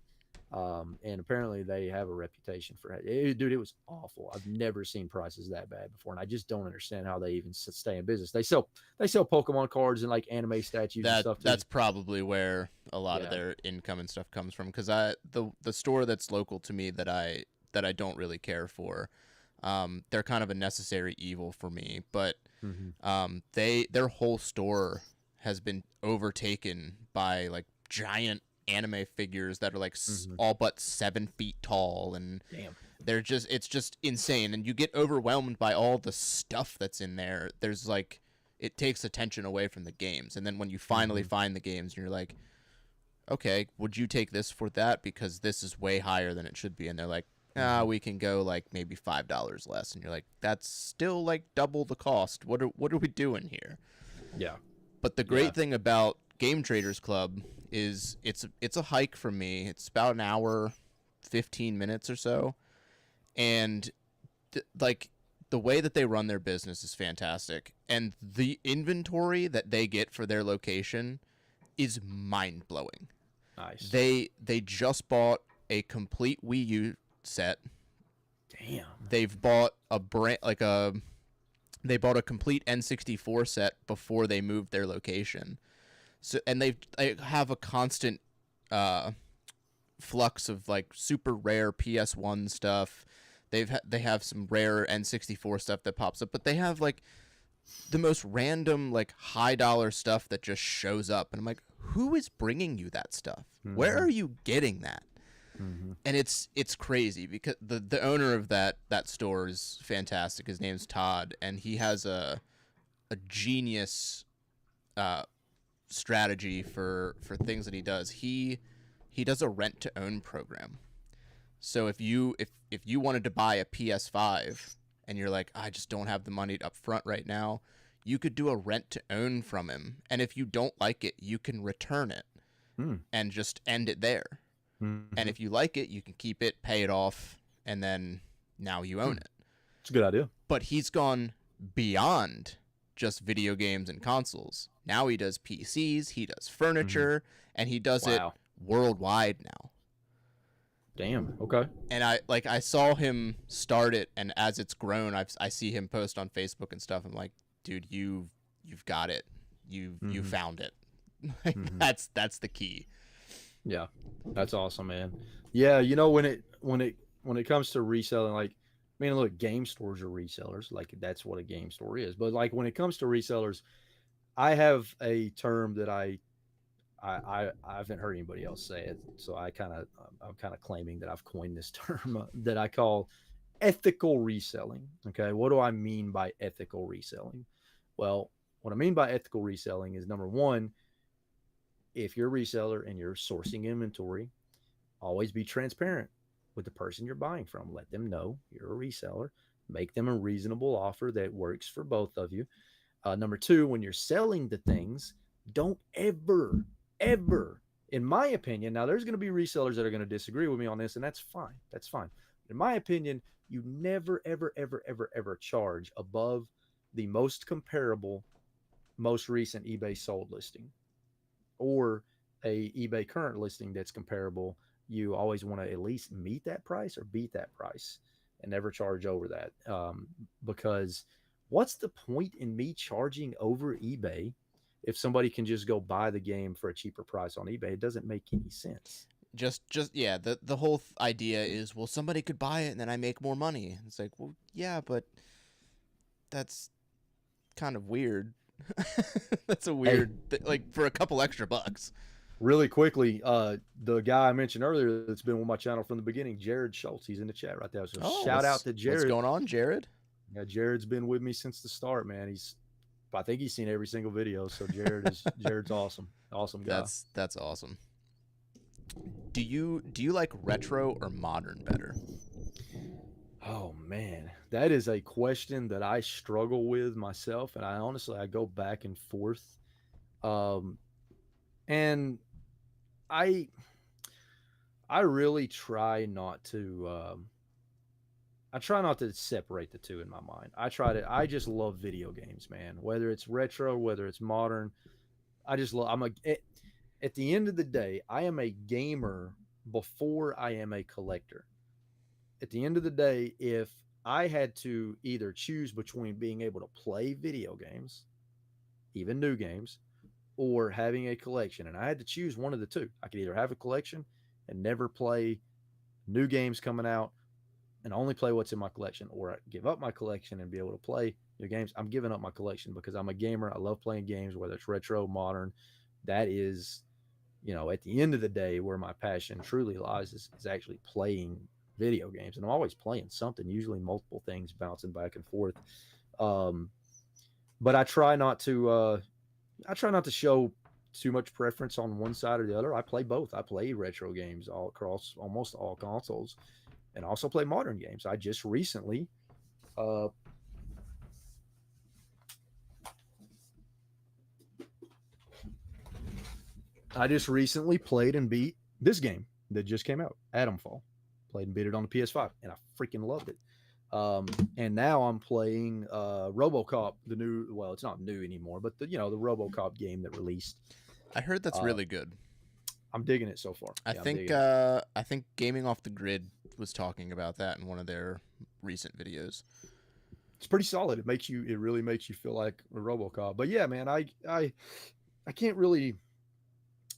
And apparently they have a reputation for it. Dude, it was awful. I've never seen prices that bad before, and I just don't understand how they even stay in business. They sell Pokemon cards and like anime statues and stuff too. That's probably where a lot of their income and stuff comes from, because the store that's local to me that I don't really care for, they're kind of a necessary evil for me, but their whole store has been overtaken by like giant anime figures that are like all but 7 feet tall, and it's just insane, and you get overwhelmed by all the stuff that's in there. There's like, it takes attention away from the games, and then when you finally find the games, and you're like, okay, would you take this for that, because this is way higher than it should be? And they're like, we can go like maybe $5 less, and you're like, that's still like double the cost. What are we doing here? Yeah. But the great thing about Game Traders Club is it's a hike from me. It's about an hour, 15 minutes or so, and like the way that they run their business is fantastic. and the inventory that they get for their location is mind-blowing. Nice. They just bought a complete Wii U set. Damn. They've bought a they bought a complete N64 set before they moved their location. So, and they have a constant flux of like super rare PS1 stuff. They have some rare N64 stuff that pops up, but they have like the most random like high dollar stuff that just shows up, and I'm like, who is bringing you that stuff? Where are you getting that? And it's crazy because the owner of that store is fantastic. His name's Todd, and he has a genius strategy for things that he does. He does a rent to own program. So if you wanted to buy a PS5 and you're like, I just don't have the money up front right now, you could do a rent to own from him, and if you don't like it, you can return it and just end it there. And if you like it, you can keep it, pay it off, and then now you own it. It's a good idea. But he's gone beyond just video games and consoles. Now he does PCs, he does furniture, and he does it worldwide now. Damn. Okay. And I saw him start it, and as it's grown, I see him post on Facebook and stuff. I'm like, dude, you've got it. You found it. That's the key. Yeah, that's awesome, man. Yeah, you know, when it comes to reselling, like, I mean, look, game stores are resellers. Like, that's what a game store is. But like when it comes to resellers, I have a term that I haven't heard anybody else say it, so I'm kind of claiming that I've coined this term that I call ethical reselling. Okay, what do I mean by ethical reselling? Well, what I mean by ethical reselling is, number one, if you're a reseller and you're sourcing inventory, always be transparent with the person you're buying from. Let them know you're a reseller. Make them a reasonable offer that works for both of you. Number two, when you're selling the things, don't ever, in my opinion, now there's going to be resellers that are going to disagree with me on this, and that's fine. That's fine. In my opinion, you never, ever charge above the most comparable, most recent eBay sold listing, or a eBay current listing that's comparable. You always want to at least meet that price or beat that price, and never charge over that. Because what's the point in me charging over eBay if somebody can just go buy the game for a cheaper price on eBay? It doesn't make any sense. Just yeah, the whole idea is, well, somebody could buy it and then I make more money. It's like, well, yeah, but that's kind of weird. That's a weird like for a couple extra bucks. Really quickly, the guy I mentioned earlier that's been on my channel from the beginning, Jared Schultz, he's in the chat right there. So shout out to Jared. What's going on, Jared? Yeah, Jared's been with me since the start, man. I think he's seen every single video. So Jared's awesome. Awesome guy. That's awesome. Do you like retro or modern better? Oh man, that is a question that I struggle with myself, and I go back and forth. And I really try not to separate the two in my mind. I just love video games, man. Whether it's retro, whether it's modern, at the end of the day, I am a gamer before I am a collector. At the end of the day, if I had to either choose between being able to play video games, even new games, or having a collection, and I had to choose one of the two, I could either have a collection and never play new games coming out and only play what's in my collection, or I give up my collection and be able to play new games. I'm giving up my collection because I'm a gamer. I love playing games, whether it's retro, modern. That is, at the end of the day, where my passion truly lies is actually playing video games. And I'm always playing something, usually multiple things bouncing back and forth. But I try not to show too much preference on one side or the other. I play both. I play retro games all across almost all consoles, and also play modern games. I just recently played and beat this game that just came out, Atomfall. Played and beat it on the PS5, and I freaking loved it. And now I'm playing RoboCop, the new. Well, it's not new anymore, but the RoboCop game that released. I heard that's Uh, really good. I'm digging it so far. I Yeah, I'm think digging it. I think Gaming Off the Grid was talking about that in one of their recent videos. It's pretty solid. It really makes you feel like a RoboCop. But yeah, man, I can't really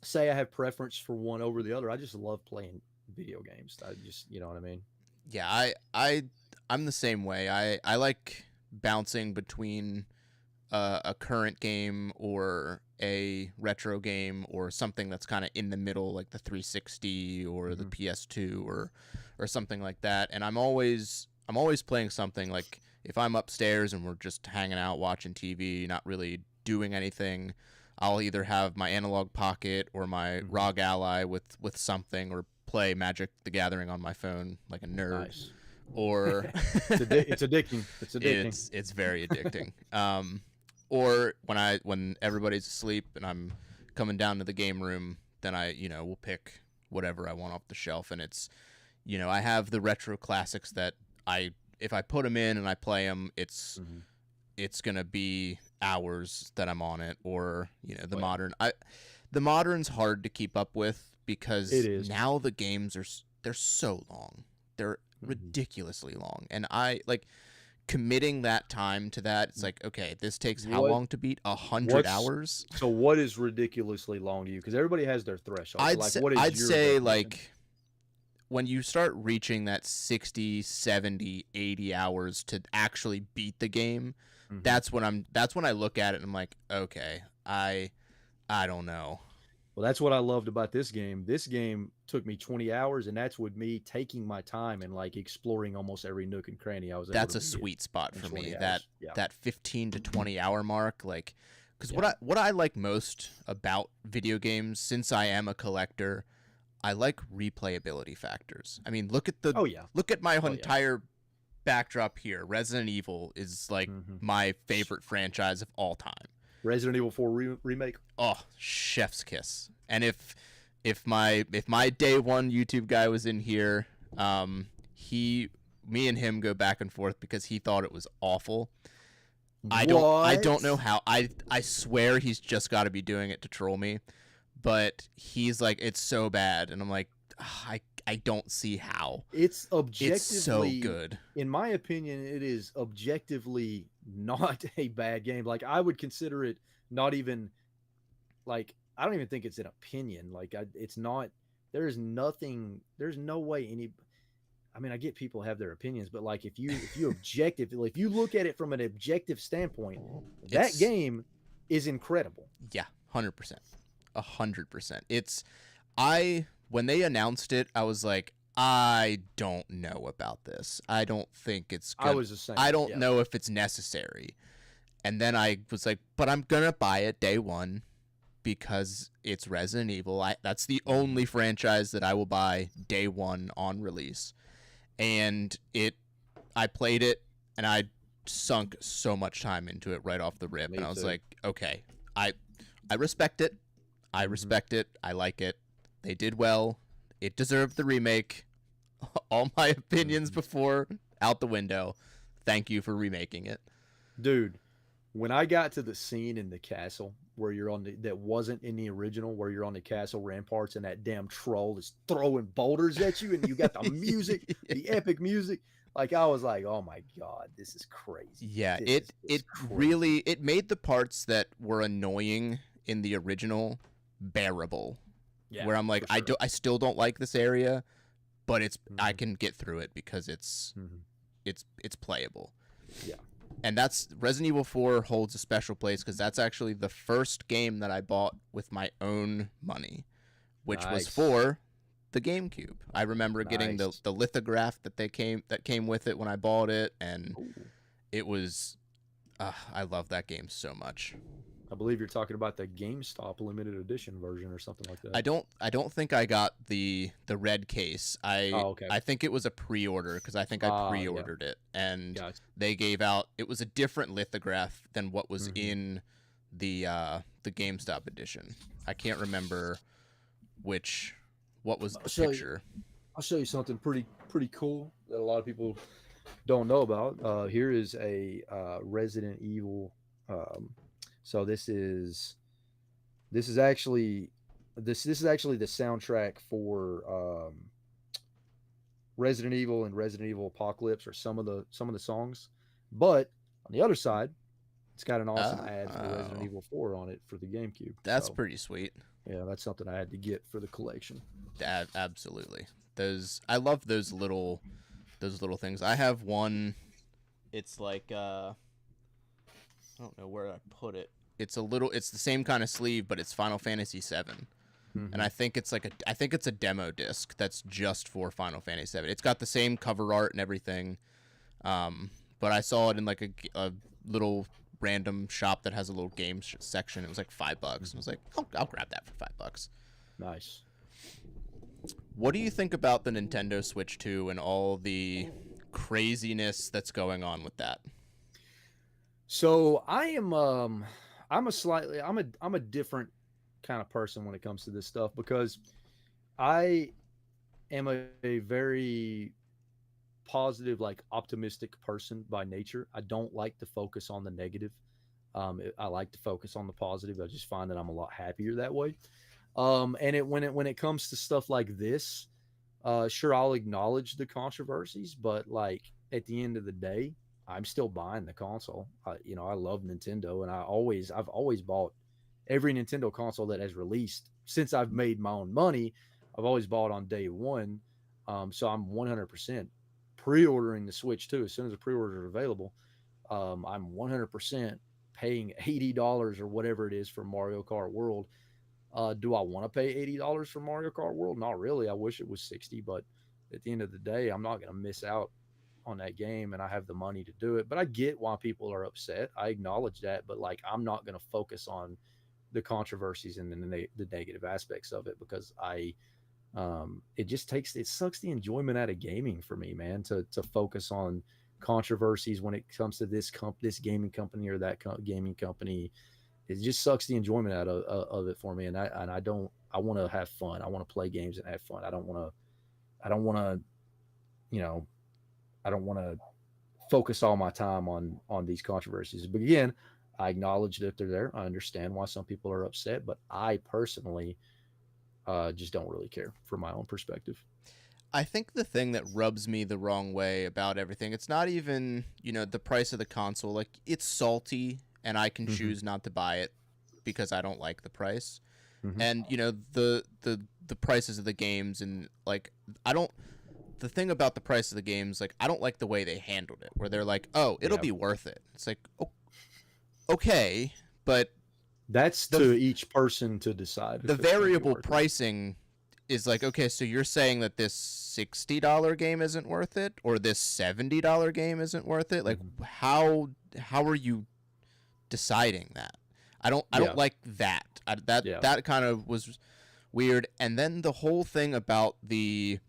say I have preference for one over the other. I just love playing video games. I just, you know what I mean? Yeah, I'm the same way. I like bouncing between a current game or a retro game or something that's kind of in the middle, like the 360 or the PS2 or something like that. And I'm always playing something. Like if I'm upstairs and we're just hanging out watching TV, not really doing anything, I'll either have my Analog Pocket or my ROG Ally with something, or play Magic the Gathering on my phone like a nerd. Nice. Or It's addicting. It's addicting. it's very addicting. Or when everybody's asleep and I'm coming down to the game room, then I will pick whatever I want off the shelf, and it's I have the retro classics that if I put them in and I play them, it's gonna be hours that I'm on it. Or the modern's hard to keep up with because It is. now the games they're so long. They're ridiculously long, and I like committing that time to that. It's like, okay, this takes how long to beat? 100 hours? So what is ridiculously long to you? Because everybody has their threshold. I'd say like when you start reaching that 60, 70, 80 hours to actually beat the game, that's when I look at it and I'm like, okay, I don't know. Well, that's what I loved about this game. This game took me 20 hours, and that's with me taking my time and like exploring almost every nook and cranny I was able That's to a sweet spot for me. Hours. That 15 to 20 hour mark, like, because what I like most about video games, since I am a collector, I like replayability factors. I mean, look at my entire backdrop here. Resident Evil is like my favorite franchise of all time. Resident Evil 4 remake. Oh, chef's kiss. And if my day one YouTube guy was in here, me and him go back and forth because he thought it was awful. I don't know how. I swear he's just got to be doing it to troll me. But he's like, it's so bad, and I'm like, I don't see how. It's objectively, it's so good. In my opinion, it is objectively not a bad game. Like, I would consider it not even, like, I don't even think it's an opinion. Like, it's not. There's nothing. There's no way any. I mean, I get people have their opinions, but like, if you look at it from an objective standpoint, that game is incredible. Yeah, 100%. 100%. When they announced it, I was like, I don't know about this. I don't think it's good. I was the same. I don't know if it's necessary. And then I was like, but I'm going to buy it day one because it's Resident Evil. That's the only franchise that I will buy day one on release. And I played it, and I sunk so much time into it right off the rip. And I was like, okay, I respect it. I respect it. I like it. They did well. It deserved the remake. All my opinions before out the window. Thank you for remaking it. Dude, when I got to the scene in the castle where you're that wasn't in the original, where you're on the castle ramparts and that damn troll is throwing boulders at you, and you got the music, the epic music. Like, I was like, oh my God, this is crazy. Yeah, it really made the parts that were annoying in the original bearable. Yeah, where I'm like, sure. I still don't like this area, but I can get through it because it's playable. Yeah. And that's Resident Evil 4 holds a special place because that's actually the first game that I bought with my own money, which was for the GameCube. I remember getting the lithograph that came with it when I bought it, and it was I love that game so much. I believe you're talking about the GameStop limited edition version or something like that. I don't think I got the red case. Okay. I think it was a pre-order because I think I pre-ordered it, and they gave out. It was a different lithograph than what was in the GameStop edition. I can't remember what was the picture. I'll show you something pretty cool that a lot of people don't know about. Here is a Resident Evil. Um, so this is actually this is actually the soundtrack for Resident Evil and Resident Evil Apocalypse, or some of the songs. But on the other side, it's got an awesome ad for Resident Oh, Evil 4 on it for the GameCube. that's So pretty sweet. yeah, that's something I had to get for the collection. Absolutely. Those I love those little things. I have one. It's like I don't know where I put it. It's a little. It's the same kind of sleeve, but it's Final Fantasy VII, and Mm-hmm. I think it's like a. I think it's a demo disc that's just for Final Fantasy VII. It's got the same cover art and everything, but I saw it in like a little random shop that has a little game section. It was like $5. And I was like, I'll grab that for $5. Nice. What do you think about the Nintendo Switch 2 and all the craziness that's going on with that? So I'm a different kind of person when it comes to this stuff, because I am a very positive, like optimistic person by nature. I don't like to focus on the negative. I like to focus on the positive. I just find that I'm a lot happier that way. And when it comes to stuff like this, sure, I'll acknowledge the controversies, but like at the end of the day, I'm still buying the console. I love Nintendo, and I've always bought every Nintendo console that has released since I've made my own money. I've always bought on day one. So I'm 100% pre-ordering the Switch too. As soon as the pre-orders are available, I'm 100% paying $80 or whatever it is for Mario Kart World. Do I want to pay $80 for Mario Kart World? Not really. I wish it was 60, but at the end of the day, I'm not going to miss out on that game, and I have the money to do it. But I get why people are upset. I acknowledge that, but like I'm not going to focus on the controversies and the negative aspects of it, because it sucks the enjoyment out of gaming for me, man, to focus on controversies when it comes to this gaming company or that gaming company. It just sucks the enjoyment out of it for me, and I don't. I want to have fun. I want to play games and have fun. I don't want to. You know. I don't want to focus all my time on these controversies. But again, I acknowledge that they're there. I understand why some people are upset, but I personally just don't really care from my own perspective. I think the thing that rubs me the wrong way about everything, it's not even, the price of the console. Like, it's salty, and I can Mm-hmm. choose not to buy it because I don't like the price. Mm-hmm. And, the prices of the games, and, like, I don't. The thing about the price of the games, like, I don't like the way they handled it, where they're like, oh, it'll Yeah, be worth it. It's like, okay, but that's to the each person to decide the if it's going to be variable worth it. pricing is like, okay, so you're saying that this $60 game isn't worth it, or this $70 game isn't worth it? Like, Mm-hmm. how are you deciding that? I don't Yeah, like that. That yeah. that kind of was weird. And then the whole thing about the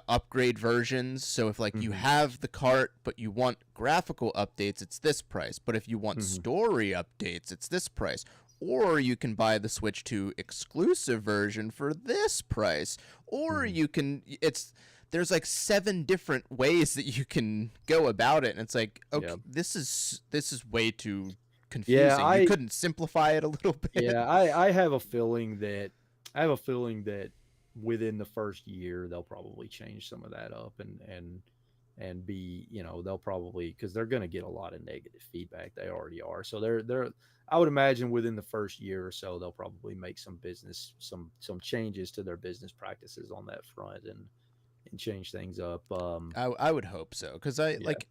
upgrade versions. So if like you Mm-hmm. have the cart but you want graphical updates, it's this price. But if you want Mm-hmm. story updates, it's this price. Or you can buy the Switch 2 exclusive version for this price. Or Mm-hmm. you can there's like 7 different ways that you can go about it, and it's like, okay, Yeah, this is way too yeah. confusing. You I couldn't simplify it a little bit. Yeah, I have a feeling that within the first year they'll probably change some of that up, and be, they'll probably, because they're going to get a lot of negative feedback. They already are. So they're I would imagine within the first year or so they'll probably make some changes to their business practices on that front, and change things up. I would hope so, because I Yeah. like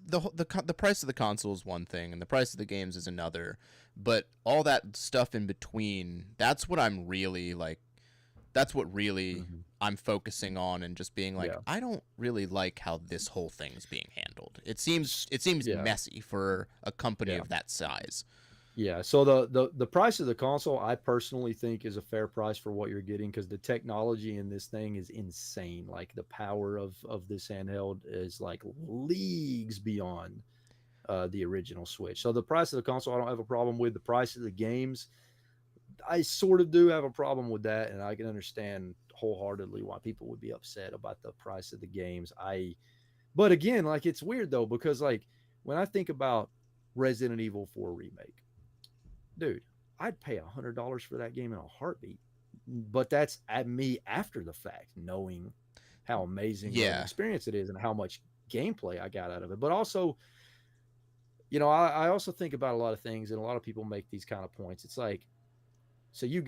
the price of the console is one thing and the price of the games is another, but all that stuff in between, that's what really Hmm. I'm focusing on, and just being like, Yeah. I don't really like how this whole thing's being handled. It seems Yeah. messy for a company Yeah. of that size. Yeah, so the price of the console, I personally think, is a fair price for what you're getting, because the technology in this thing is insane. Like the power of this handheld is like leagues beyond the original Switch. So the price of the console, I don't have a problem with. The price of the games, I sort of do have a problem with that, and I can understand wholeheartedly why people would be upset about the price of the games. But again, like it's weird though because like when I think about Resident Evil 4 remake, dude, I'd pay $100 for that game in a heartbeat. But that's at me after the fact, knowing how amazing of an Yeah. experience it is and how much gameplay I got out of it. But also, I also think about a lot of things, and a lot of people make these kind of points. It's like, so you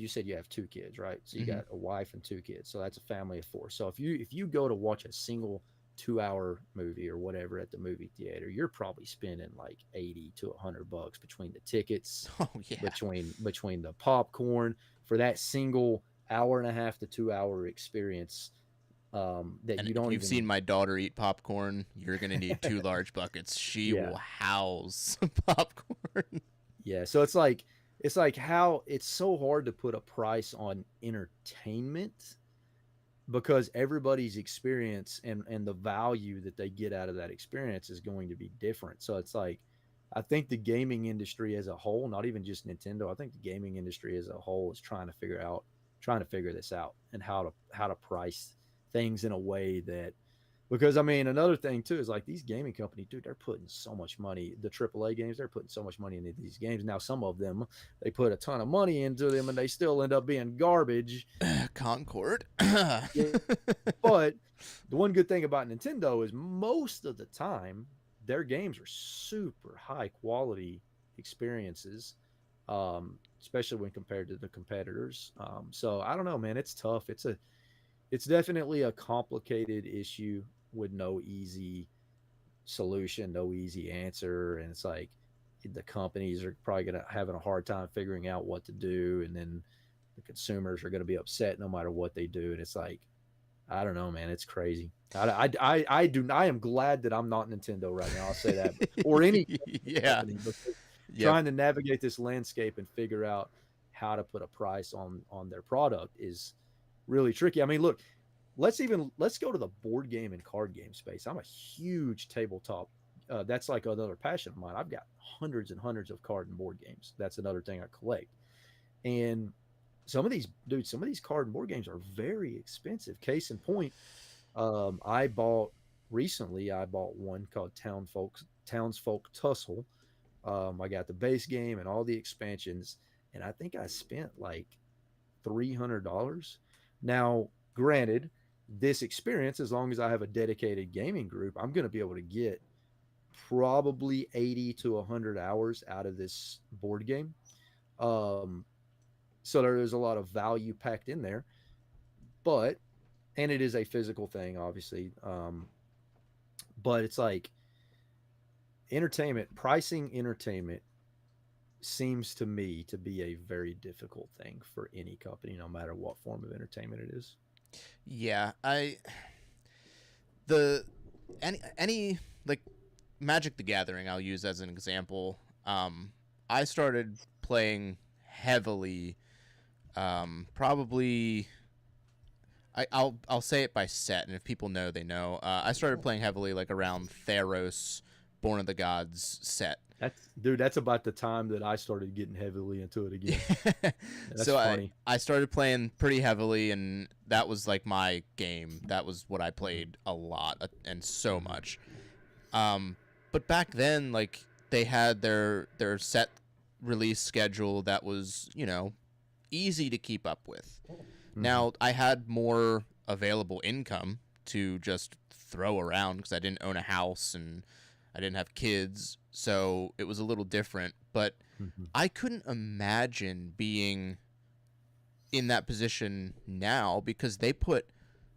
said you have two kids, right? So you Hmm. got a wife and two kids. So that's a family of four. So if you go to watch a single 2 hour movie or whatever at the movie theater, you're probably spending like 80 to $100 between the tickets, Oh yeah. between the popcorn for that single hour and a half to 2 hour experience, that And you if don't you've even seen my daughter eat popcorn, you're gonna need two large buckets. She yeah. will house popcorn. Yeah, so it's like how it's so hard to put a price on entertainment because everybody's experience and the value that they get out of that experience is going to be different. So it's like I think the gaming industry as a whole, not even just Nintendo, I think the gaming industry as a whole is trying to figure this out and how to price things in a way that because I mean another thing too is like these gaming companies, dude, they're putting so much money. The AAA games, they're putting so much money into these games. Now some of them they put a ton of money into them and they still end up being garbage. Concord. Yeah, but the one good thing about Nintendo is most of the time their games are super high quality experiences, especially when compared to the competitors. So I don't know, man. It's tough. It's definitely a complicated issue with no easy solution, no easy answer, and it's like the companies are probably gonna having a hard time figuring out what to do, and then the consumers are going to be upset no matter what they do, and it's like I don't know, man. It's crazy. I am glad that I'm not Nintendo right now. I'll say that, or any Yeah. company, because Yep. trying to navigate this landscape and figure out how to put a price on their product is really tricky. I mean, look, let's go to the board game and card game space. I'm a huge tabletop. That's like another passion of mine. I've got hundreds and hundreds of card and board games. That's another thing I collect. And some of these card and board games are very expensive. Case in point, I bought recently. I bought one called Townsfolk Tussle. I got the base game and all the expansions, and I think I spent like $300. Now, granted, this experience, as long as I have a dedicated gaming group, I'm going to be able to get probably 80 to 100 hours out of this board game. Um, so there's a lot of value packed in there, but and it is a physical thing, obviously. But it's like pricing entertainment seems to me to be a very difficult thing for any company, no matter what form of entertainment it is. Yeah. The any like Magic the Gathering I'll use as an example. I started playing heavily probably I'll say it by set, and if people know, they know. I started playing heavily like around Theros, Born of the Gods set. That's about the time that I started getting heavily into it again. That's So funny. I started playing pretty heavily, and that was like my game. That was what I played a lot and so Mm-hmm. much. Um, but back then, like they had their set release schedule that was easy to keep up with. Mm-hmm. Now I had more available income to just throw around because I didn't own a house and I didn't have kids, so it was a little different. But Mm-hmm. I couldn't imagine being in that position now because they put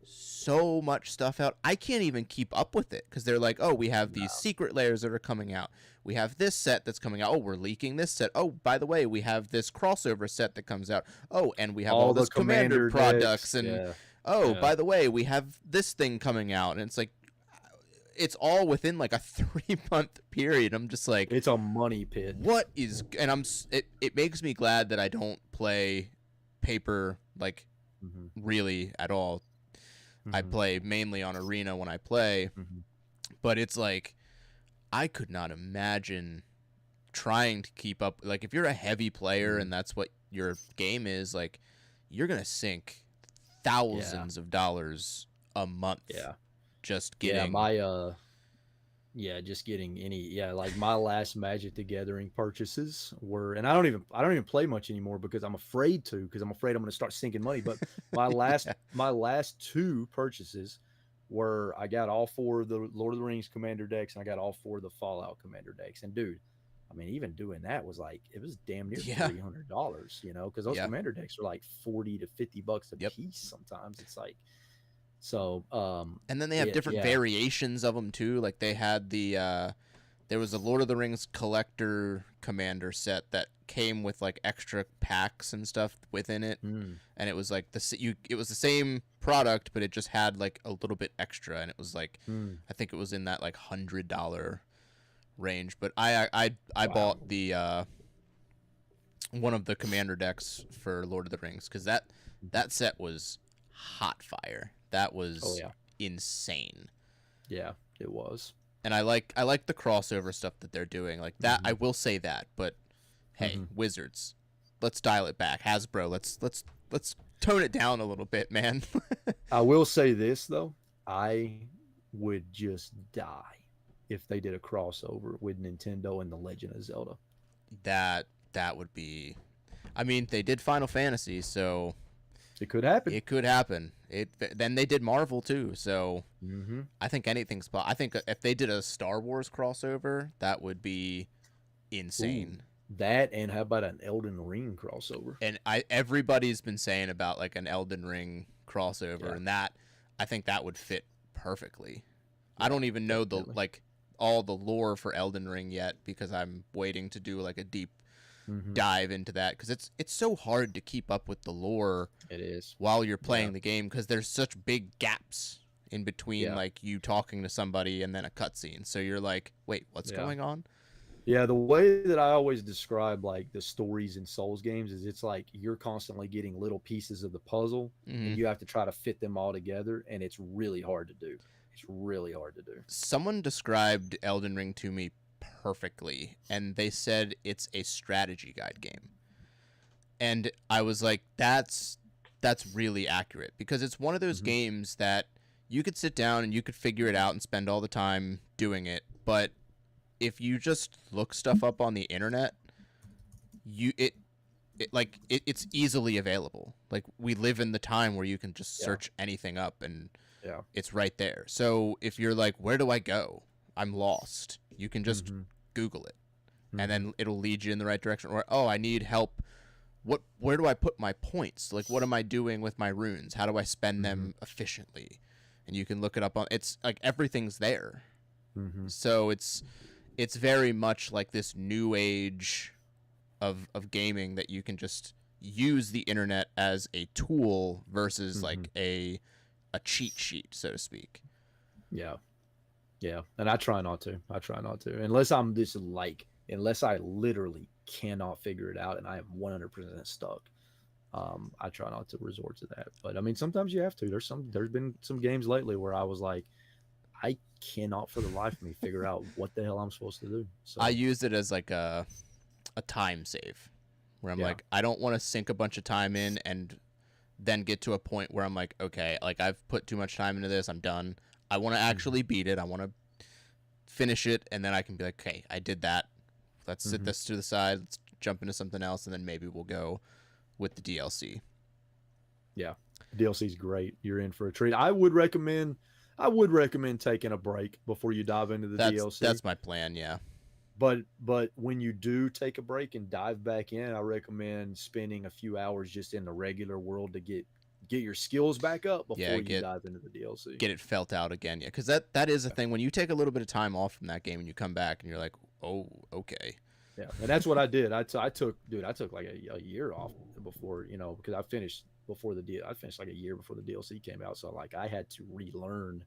so much stuff out. I can't even keep up with it because they're like, oh, we have these secret layers that are coming out. We have this set that's coming out. Oh, we're leaking this set. Oh, by the way, we have this crossover set that comes out. Oh, and we have all All the this commander commander decks. products. And Yeah. oh, Yeah. by the way, we have this thing coming out. And it's like, it's all within like a 3 month period. I'm just like, It's a money pit. what is, and it makes me glad that I don't play paper like Mm-hmm. really at all. I Mm-hmm. play mainly on arena when I play, Mm-hmm. but it's like I could not imagine trying to keep up. Like if you're a heavy player Mm-hmm. and that's what your game is, like you're gonna sink Yeah. thousands of dollars a month. Yeah. just Yeah, getting. just getting like my last Magic the Gathering purchases were, and I don't even play much anymore because I'm afraid I'm going to start sinking money. But my last Yeah. my last two purchases were, I got all four of the Lord of the Rings Commander decks, and I got all four of the Fallout Commander decks. And dude, I mean, even doing that was like, it was damn near Yeah. $300, because those Yeah. Commander decks are like 40 to $50 a Yep. piece. Sometimes it's like, so And then they have it different yeah. variations of them too. Like they had there was a Lord of the Rings collector commander set that came with like extra packs and stuff within it, Mm, and it was like it was the same product, but it just had like a little bit extra, and it was like, mm. I think it was in that like $100 range. But I Wow. bought the one of the commander decks for Lord of the Rings because that set was hot fire. That Oh was yeah. insane. Yeah, it was. And I like the crossover stuff that they're doing. Like that, I Mhm. will say that. But hey, Mhm. Wizards, let's dial it back. Hasbro, let's tone it down a little bit, man. I will say this though, I would just die if they did a crossover with Nintendo and The Legend of Zelda. that would be. I mean, they did Final Fantasy, so It could happen. it could happen. It then they did Marvel too, so Mm-hmm. I think anything's. I think if they did a Star Wars crossover, that would be Ooh, insane. that, and how about an Elden Ring crossover? And everybody's been saying about like an Elden Ring crossover, Yeah, and that I think that would fit perfectly. I yeah, don't even know the definitely. like all the lore for Elden Ring yet because I'm waiting to do like a deep Mm-hmm. dive into that because it's so hard to keep up with the lore It is. while you're Yeah, playing the game because there's such big gaps in between yeah, like you talking to somebody and then a cutscene. So you're like, wait, what's yeah. going on? Yeah, the way that I always describe like the stories in Souls games is, it's like you're constantly getting little pieces of the puzzle Hmm. and you have to try to fit them all together, and it's really hard to do. It's really hard to do. Someone described Elden Ring to me perfectly, and they said it's a strategy guide game. And I was like, that's really accurate because it's one of those Hmm. games that you could sit down and you could figure it out and spend all the time doing it, but if you just look stuff up on the internet, you it's easily available. Like we live in the time where you can just Yeah, search anything up and yeah. it's right there. So if you're like, where do I go? I'm lost. You can just Hmm. Google it, and Hmm. then it'll lead you in the right direction. Or oh, I need help. Where do I put my points? Like what am I doing with my runes? How do I spend Hmm. them efficiently? And you can look it up on. It's like everything's there. Hmm. So it's very much like this new age of gaming that you can just use the internet as a tool versus Hmm. like a cheat sheet, so to speak. Yeah, yeah. And I try not to. I try not to, unless I'm just like, unless I literally cannot figure it out and I am 100% stuck. I try not to resort to that. But I mean, sometimes you have to. There's been some games lately where I was like, I cannot for the life of me figure out what the hell I'm supposed to do. I So used it as like a time save where I'm yeah. like, I don't want to sink a bunch of time in and then get to a point where I'm like, okay, like I've put too much time into this, I'm done. I want to Hmm. actually beat it. I want to finish it, and then I can be like, okay, I did that. Let's sit Hmm. this to the side. Let's jump into something else, and then maybe we'll go with the DLC. Yeah. DLC is great. You're in for a treat. I would recommend taking a break before you dive into the DLC. That's my plan. Yeah, But when you do take a break and dive back in, I recommend spending a few hours just in the regular world to get your skills back up yeah, before you dive into the DLC. get it felt out again. Yeah, because that is a thing. When you take a little bit of time off from that game and you come back and you're like, oh, okay, Yeah, and that's what I did. I took like a year off before, because I finished like a year before the DLC came out. So like I had to relearn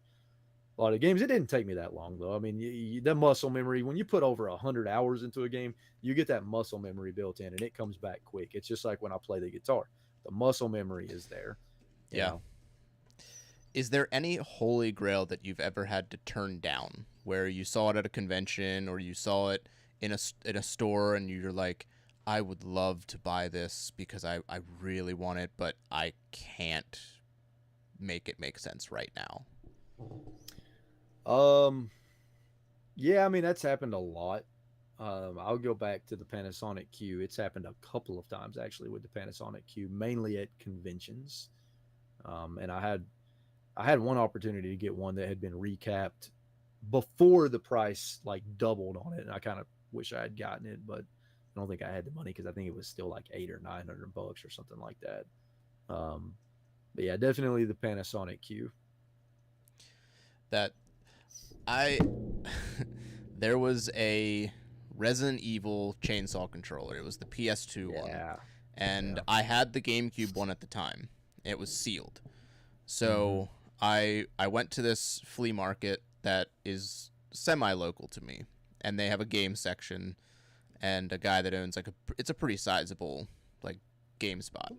a lot of games. It didn't take me that long though. I mean, the muscle memory, when you put over 100 hours into a game, you get that muscle memory built in, and it comes back quick. It's just like when I play the guitar, the muscle memory is there. You yeah. know, Is there any holy grail that you've ever had to turn down, where you saw it at a convention or you saw it in a store and you're like, I would love to buy this because I really want it, but I can't make it make sense right now. Um, yeah, I mean that's happened a lot. I'll go back to the Panasonic Q. It's happened a couple of times actually with the Panasonic Q, mainly at conventions. And I had one opportunity to get one that had been recapped before the price like doubled on it, and I kind of wish I had gotten it, but I don't think I had the money because I think it was still like $800 or $900 or something like that. Um, but yeah, definitely the Panasonic Q. That I there was a Resident Evil chainsaw controller. It was the PS2 one, Yeah, and yeah. I had the GameCube one at the time. It was sealed. Mm-hmm. So I went to this flea market that is semi local to me, and they have a game section, and a guy that owns like it's a pretty sizable like game spot.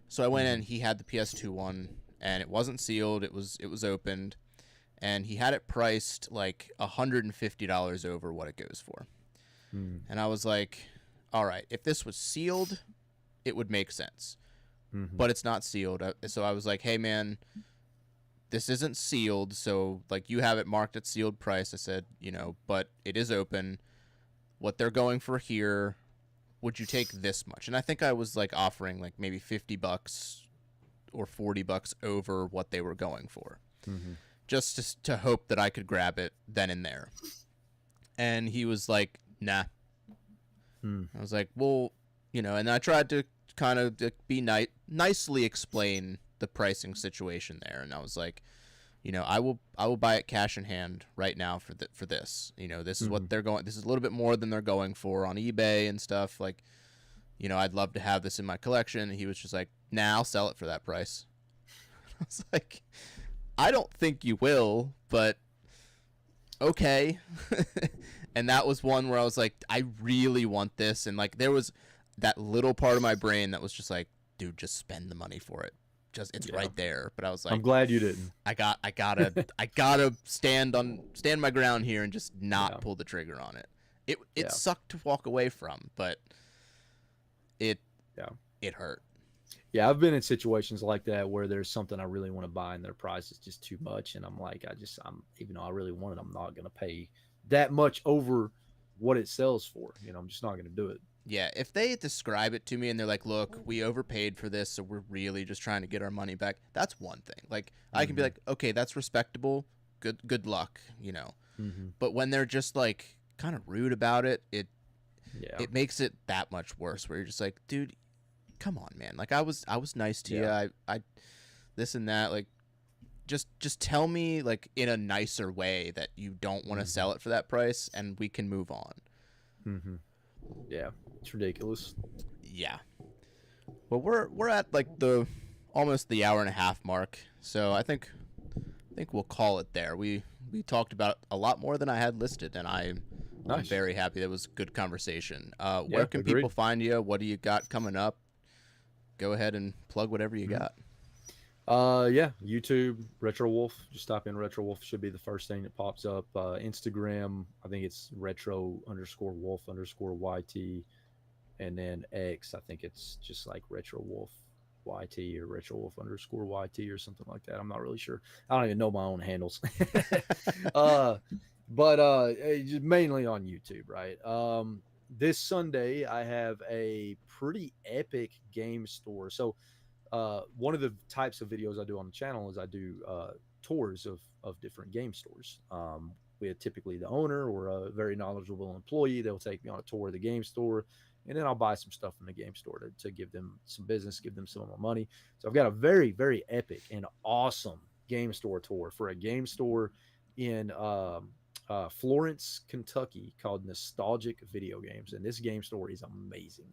So I went Mm-hmm. in. He had the PS2 one, and it wasn't sealed. It was opened, and he had it priced like $150 over what it goes for. And I was like, all right, if this was sealed, it would make sense, Mm-hmm. but it's not sealed. So I was like, hey man, this isn't sealed, so like you have it marked at sealed price. I said, but it is open. What they're going for here, would you take this much? And I think I was like offering like maybe $50 or $40 over what they were going for, Mm-hmm. just to hope that I could grab it then and there. And he was like, nah. Mm. I was like, well, and I tried to kind of be nicely explain the pricing situation there, and I was like, I will buy it cash in hand right now for this. This is Mm-hmm. what they're going. This is a little bit more than they're going for on eBay and stuff. Like, I'd love to have this in my collection. And he was just like, nah, I'll sell it for that price. I was like, I don't think you will, but okay. And that was one where I was like, I really want this, and like there was that little part of my brain that was just like, dude, just spend the money for it. Just it's Yeah. right there. But I was I'm like, glad you didn't. I gotta stand my ground here and just Yeah. not pull the trigger on it. It Yeah. sucked to walk away from, but it Yeah. it hurt. Yeah, I've been in situations like that where there's something I really want to buy and their price is just too much, and I'm like, I'm even though I really want it, I'm not going to pay that much over what it sells for. I'm just not going to do it. Yeah, if they describe it to me and they're like, "Look, we overpaid for this, so we're really just trying to get our money back." That's one thing. Like I can be Mm-hmm. like, "Okay, that's respectable. Good luck." Mm-hmm. But when they're just like kind of rude about it, it Yeah. it makes it that much worse. Where you're just like, "Dude, come on, man. Like I was nice to you. Yeah. I this and that. Like just tell me like in a nicer way that you don't want to Mm-hmm. sell it for that price, and we can move on." Mm-hmm. Yeah. It's ridiculous. Yeah. Well, we're at like the almost the hour and a half mark, so I think we'll call it there. We talked about a lot more than I had listed, and I'm Nice. very happy. That was a good conversation. Where Yeah. can people Agreed. find you? What do you got coming up? Go ahead and plug whatever you Mm-hmm. got. Yeah, YouTube, Retro Wolf. Just type in Retro Wolf, should be the first thing that pops up. Instagram, I think it's retro underscore wolf underscore YT. And then X, I think it's just like Retro Wolf YT or Retro Wolf underscore YT or something like that. I'm not really sure. I don't even know my own handles. uh, but just mainly on YouTube, right? This Sunday, I have a pretty epic game store. So one of the types of videos I do on the channel is I do tours of different game stores. With typically the owner or a very knowledgeable employee, they'll take me on a tour of the game store, and then I'll buy some stuff from the game store to give them some business, give them some more money. So I've got a very very epic and awesome game store tour for a game store in Florence, Kentucky, called Nostalgic Video Games, and this game store is amazing.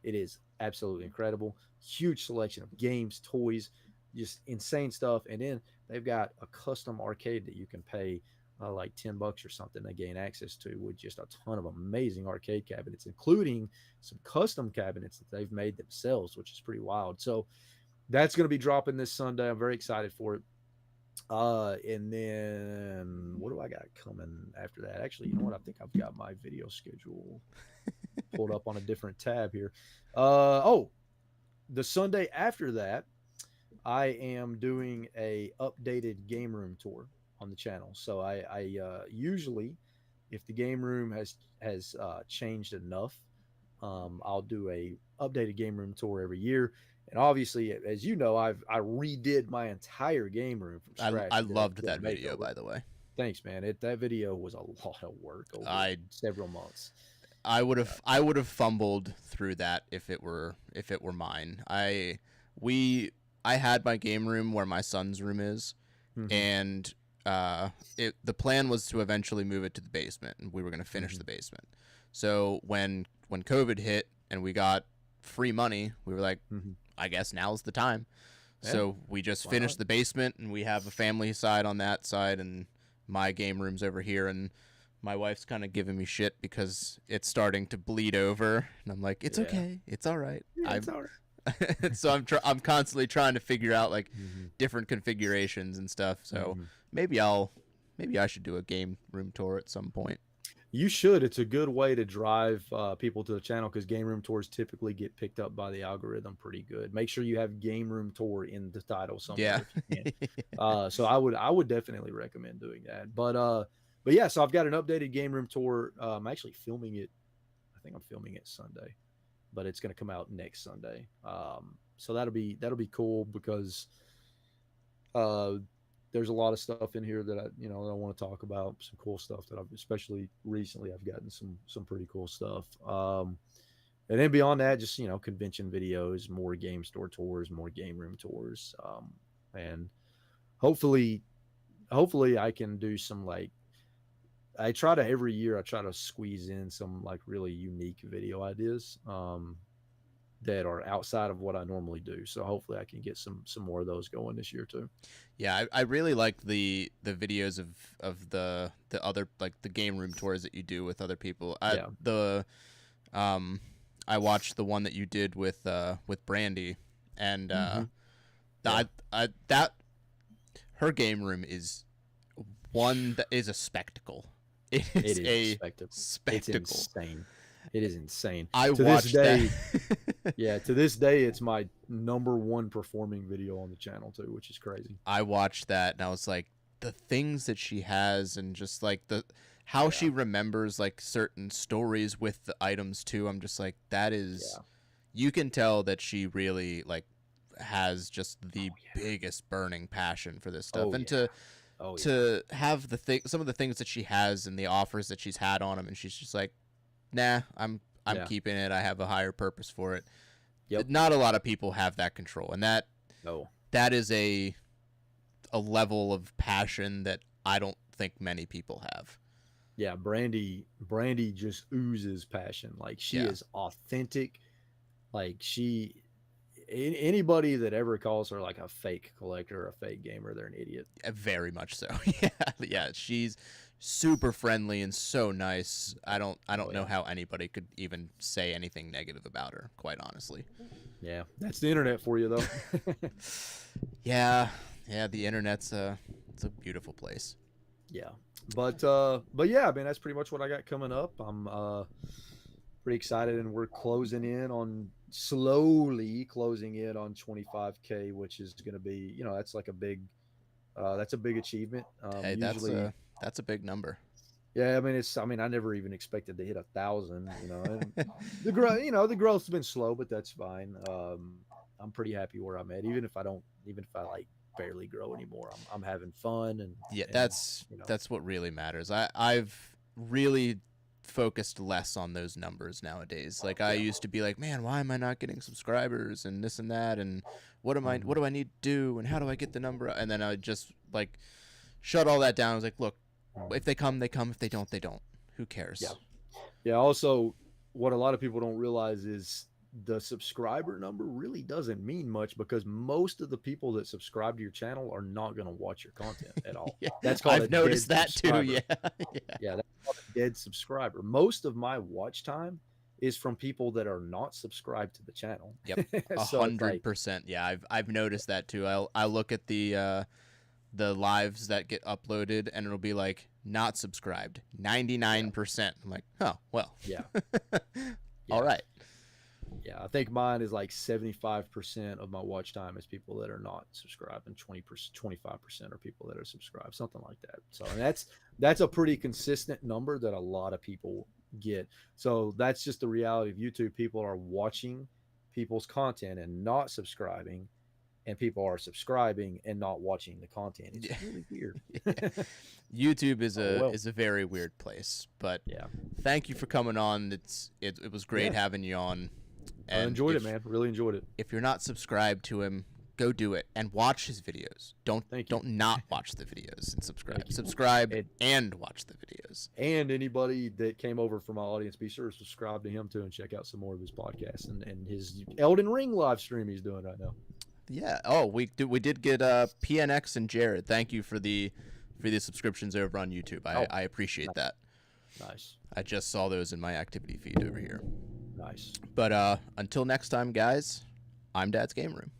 It is absolutely incredible. Huge selection of games, toys, just insane stuff. And then they've got a custom arcade that you can pay like $10 or something to gain access to, with just a ton of amazing arcade cabinets, including some custom cabinets that they've made themselves, which is pretty wild. So that's going to be dropping this Sunday. I'm very excited for it. And then what do I got coming after that? Actually, you know what? I think I've got my video schedule pulled up on a different tab here. Oh, the Sunday after that, I am doing a updated game room tour. on the channel. So I usually, if the game room has changed enough, I'll do a updated game room tour every year. And obviously, as you know, I redid my entire game room from I scratch. loved Did a that video, makeover. by the way. Thanks, man. That video was a lot of work over I several months. I would have fumbled through that if it were mine. I had my game room where my son's room is, Hmm. and the plan was to eventually move it to the basement, and we were going to finish Hmm. the basement. So when COVID hit and we got free money, we were like, Hmm. I guess now's the time. Yeah, So we just why not? finished the basement, and we have a family side on that side, and my game room's over here, and my wife's kind of giving me shit because it's starting to bleed over, and I'm like, it's Yeah, okay, it's all right. yeah, I it's all right. so I'm constantly trying to figure out like Hmm. different configurations and stuff. So Hmm. maybe I should do a game room tour at some point. You should. It's a good way to drive people to the channel because game room tours typically get picked up by the algorithm pretty good. Make sure you have game room tour in the title somewhere Yeah. if you can. So I would definitely recommend doing that. But yeah, so I've got an updated game room tour. I'm actually filming it. I think I'm filming it Sunday, but it's going to come out next Sunday. So that'll be cool because uh, there's a lot of stuff in here that I want to talk about. Some cool stuff that I've especially recently I've gotten some pretty cool stuff. And then beyond that, just convention videos, more game store tours, more game room tours, and hopefully hopefully I can do some like I try to every year I try to squeeze in some like really unique video ideas that are outside of what I normally do. So hopefully I can get some more of those going this year too. Yeah, I really like the videos of the other like the game room tours that you do with other people. Yeah. Um I watched the one that you did with Brandy, and Hmm. Yeah. that her game room is one that is a spectacle. It It is is a a spectacle. It's spectacle. insane. It is insane. I To this watched that. day, yeah, to this day, it's my number one performing video on the channel too, which is crazy. I watched that and I was like, the things that she has and just like the how Yeah. she remembers like certain stories with the items too. I'm just like, that is, Yeah. you can tell that she really like has just the Oh yeah. biggest burning passion for this stuff, Oh and yeah. Oh yeah. to have some of the things that she has and the offers that she's had on them, and she's just like, nah, I'm Yeah. keeping it. I have a higher purpose for it. Yep. Not a lot of people have that control, and No. that is a level of passion that I don't think many people have. Yeah. Brandy just oozes passion. Like she Yeah, is authentic. Like anybody that ever calls her like a fake collector or a fake gamer, they're an idiot. very much so. Yeah, yeah, she's super friendly and so nice. I Oh don't know yeah. how anybody could even say anything negative about her, quite honestly. Yeah. That's the internet for you though. Yeah, yeah, the internet's it's a beautiful place. Yeah. But yeah, man, that's pretty much what I got coming up. I'm pretty excited and we're slowly closing in on 25K, which is going to be, that's like that's a big achievement. Hey, Usually, that's a big number. yeah, I mean, I never even expected to hit 1,000, and the growth's been slow, but that's fine. I'm pretty happy where I'm at, even if I like barely grow anymore, I'm having fun Yeah, and, that's what really matters. I've really focused less on those numbers nowadays. Like I yeah. used to be like, man, why am I not getting subscribers and this and that, and what Hmm. do I need to do and how do I get the number? And then I just like shut all that down. I was like, look, if they come, they come. If they don't, they don't. Who Yeah. cares? Yeah. Also, what a lot of people don't realize is the subscriber number really doesn't mean much because most of the people that subscribe to your channel are not going to watch your content at all. Yeah, That's called a I've dead noticed that too. subscriber. Yeah, yeah, Yeah, that's called a dead subscriber. Most of my watch time is from people that are not subscribed to the channel. yep, So it's like, 100%. Yeah, I've noticed that too. I look at the lives that get uploaded and it'll be like not subscribed 99%. I'm like, oh well. yeah, All yeah. right. Yeah, I think mine is like 75% of my watch time is people that are not subscribed, and 20%, 25% are people that are subscribed, something like that. So, and that's a pretty consistent number that a lot of people get. So that's just the reality of YouTube. People are watching people's content and not subscribing, and people are subscribing and not watching the content. It's Yeah. really weird. Yeah. YouTube Oh well, is a very weird place, but yeah, thank you for coming on. It was great yeah. having you on. I And enjoyed it, man. Really enjoyed it. if you're not subscribed to him, go do it and watch his videos. Thank you. Don't not watch the videos and subscribe. Thank you. Subscribe and watch the videos. And anybody that came over from my audience, be sure to subscribe to him too and check out some more of his podcasts and his Elden Ring live stream he's doing right now. Yeah. Oh, we did get PNX and Jared. Thank you for the subscriptions over on YouTube. I appreciate nice. that. Nice. I just saw those in my activity feed over here. Nice. But until next time, guys, I'm Dad's Game Room.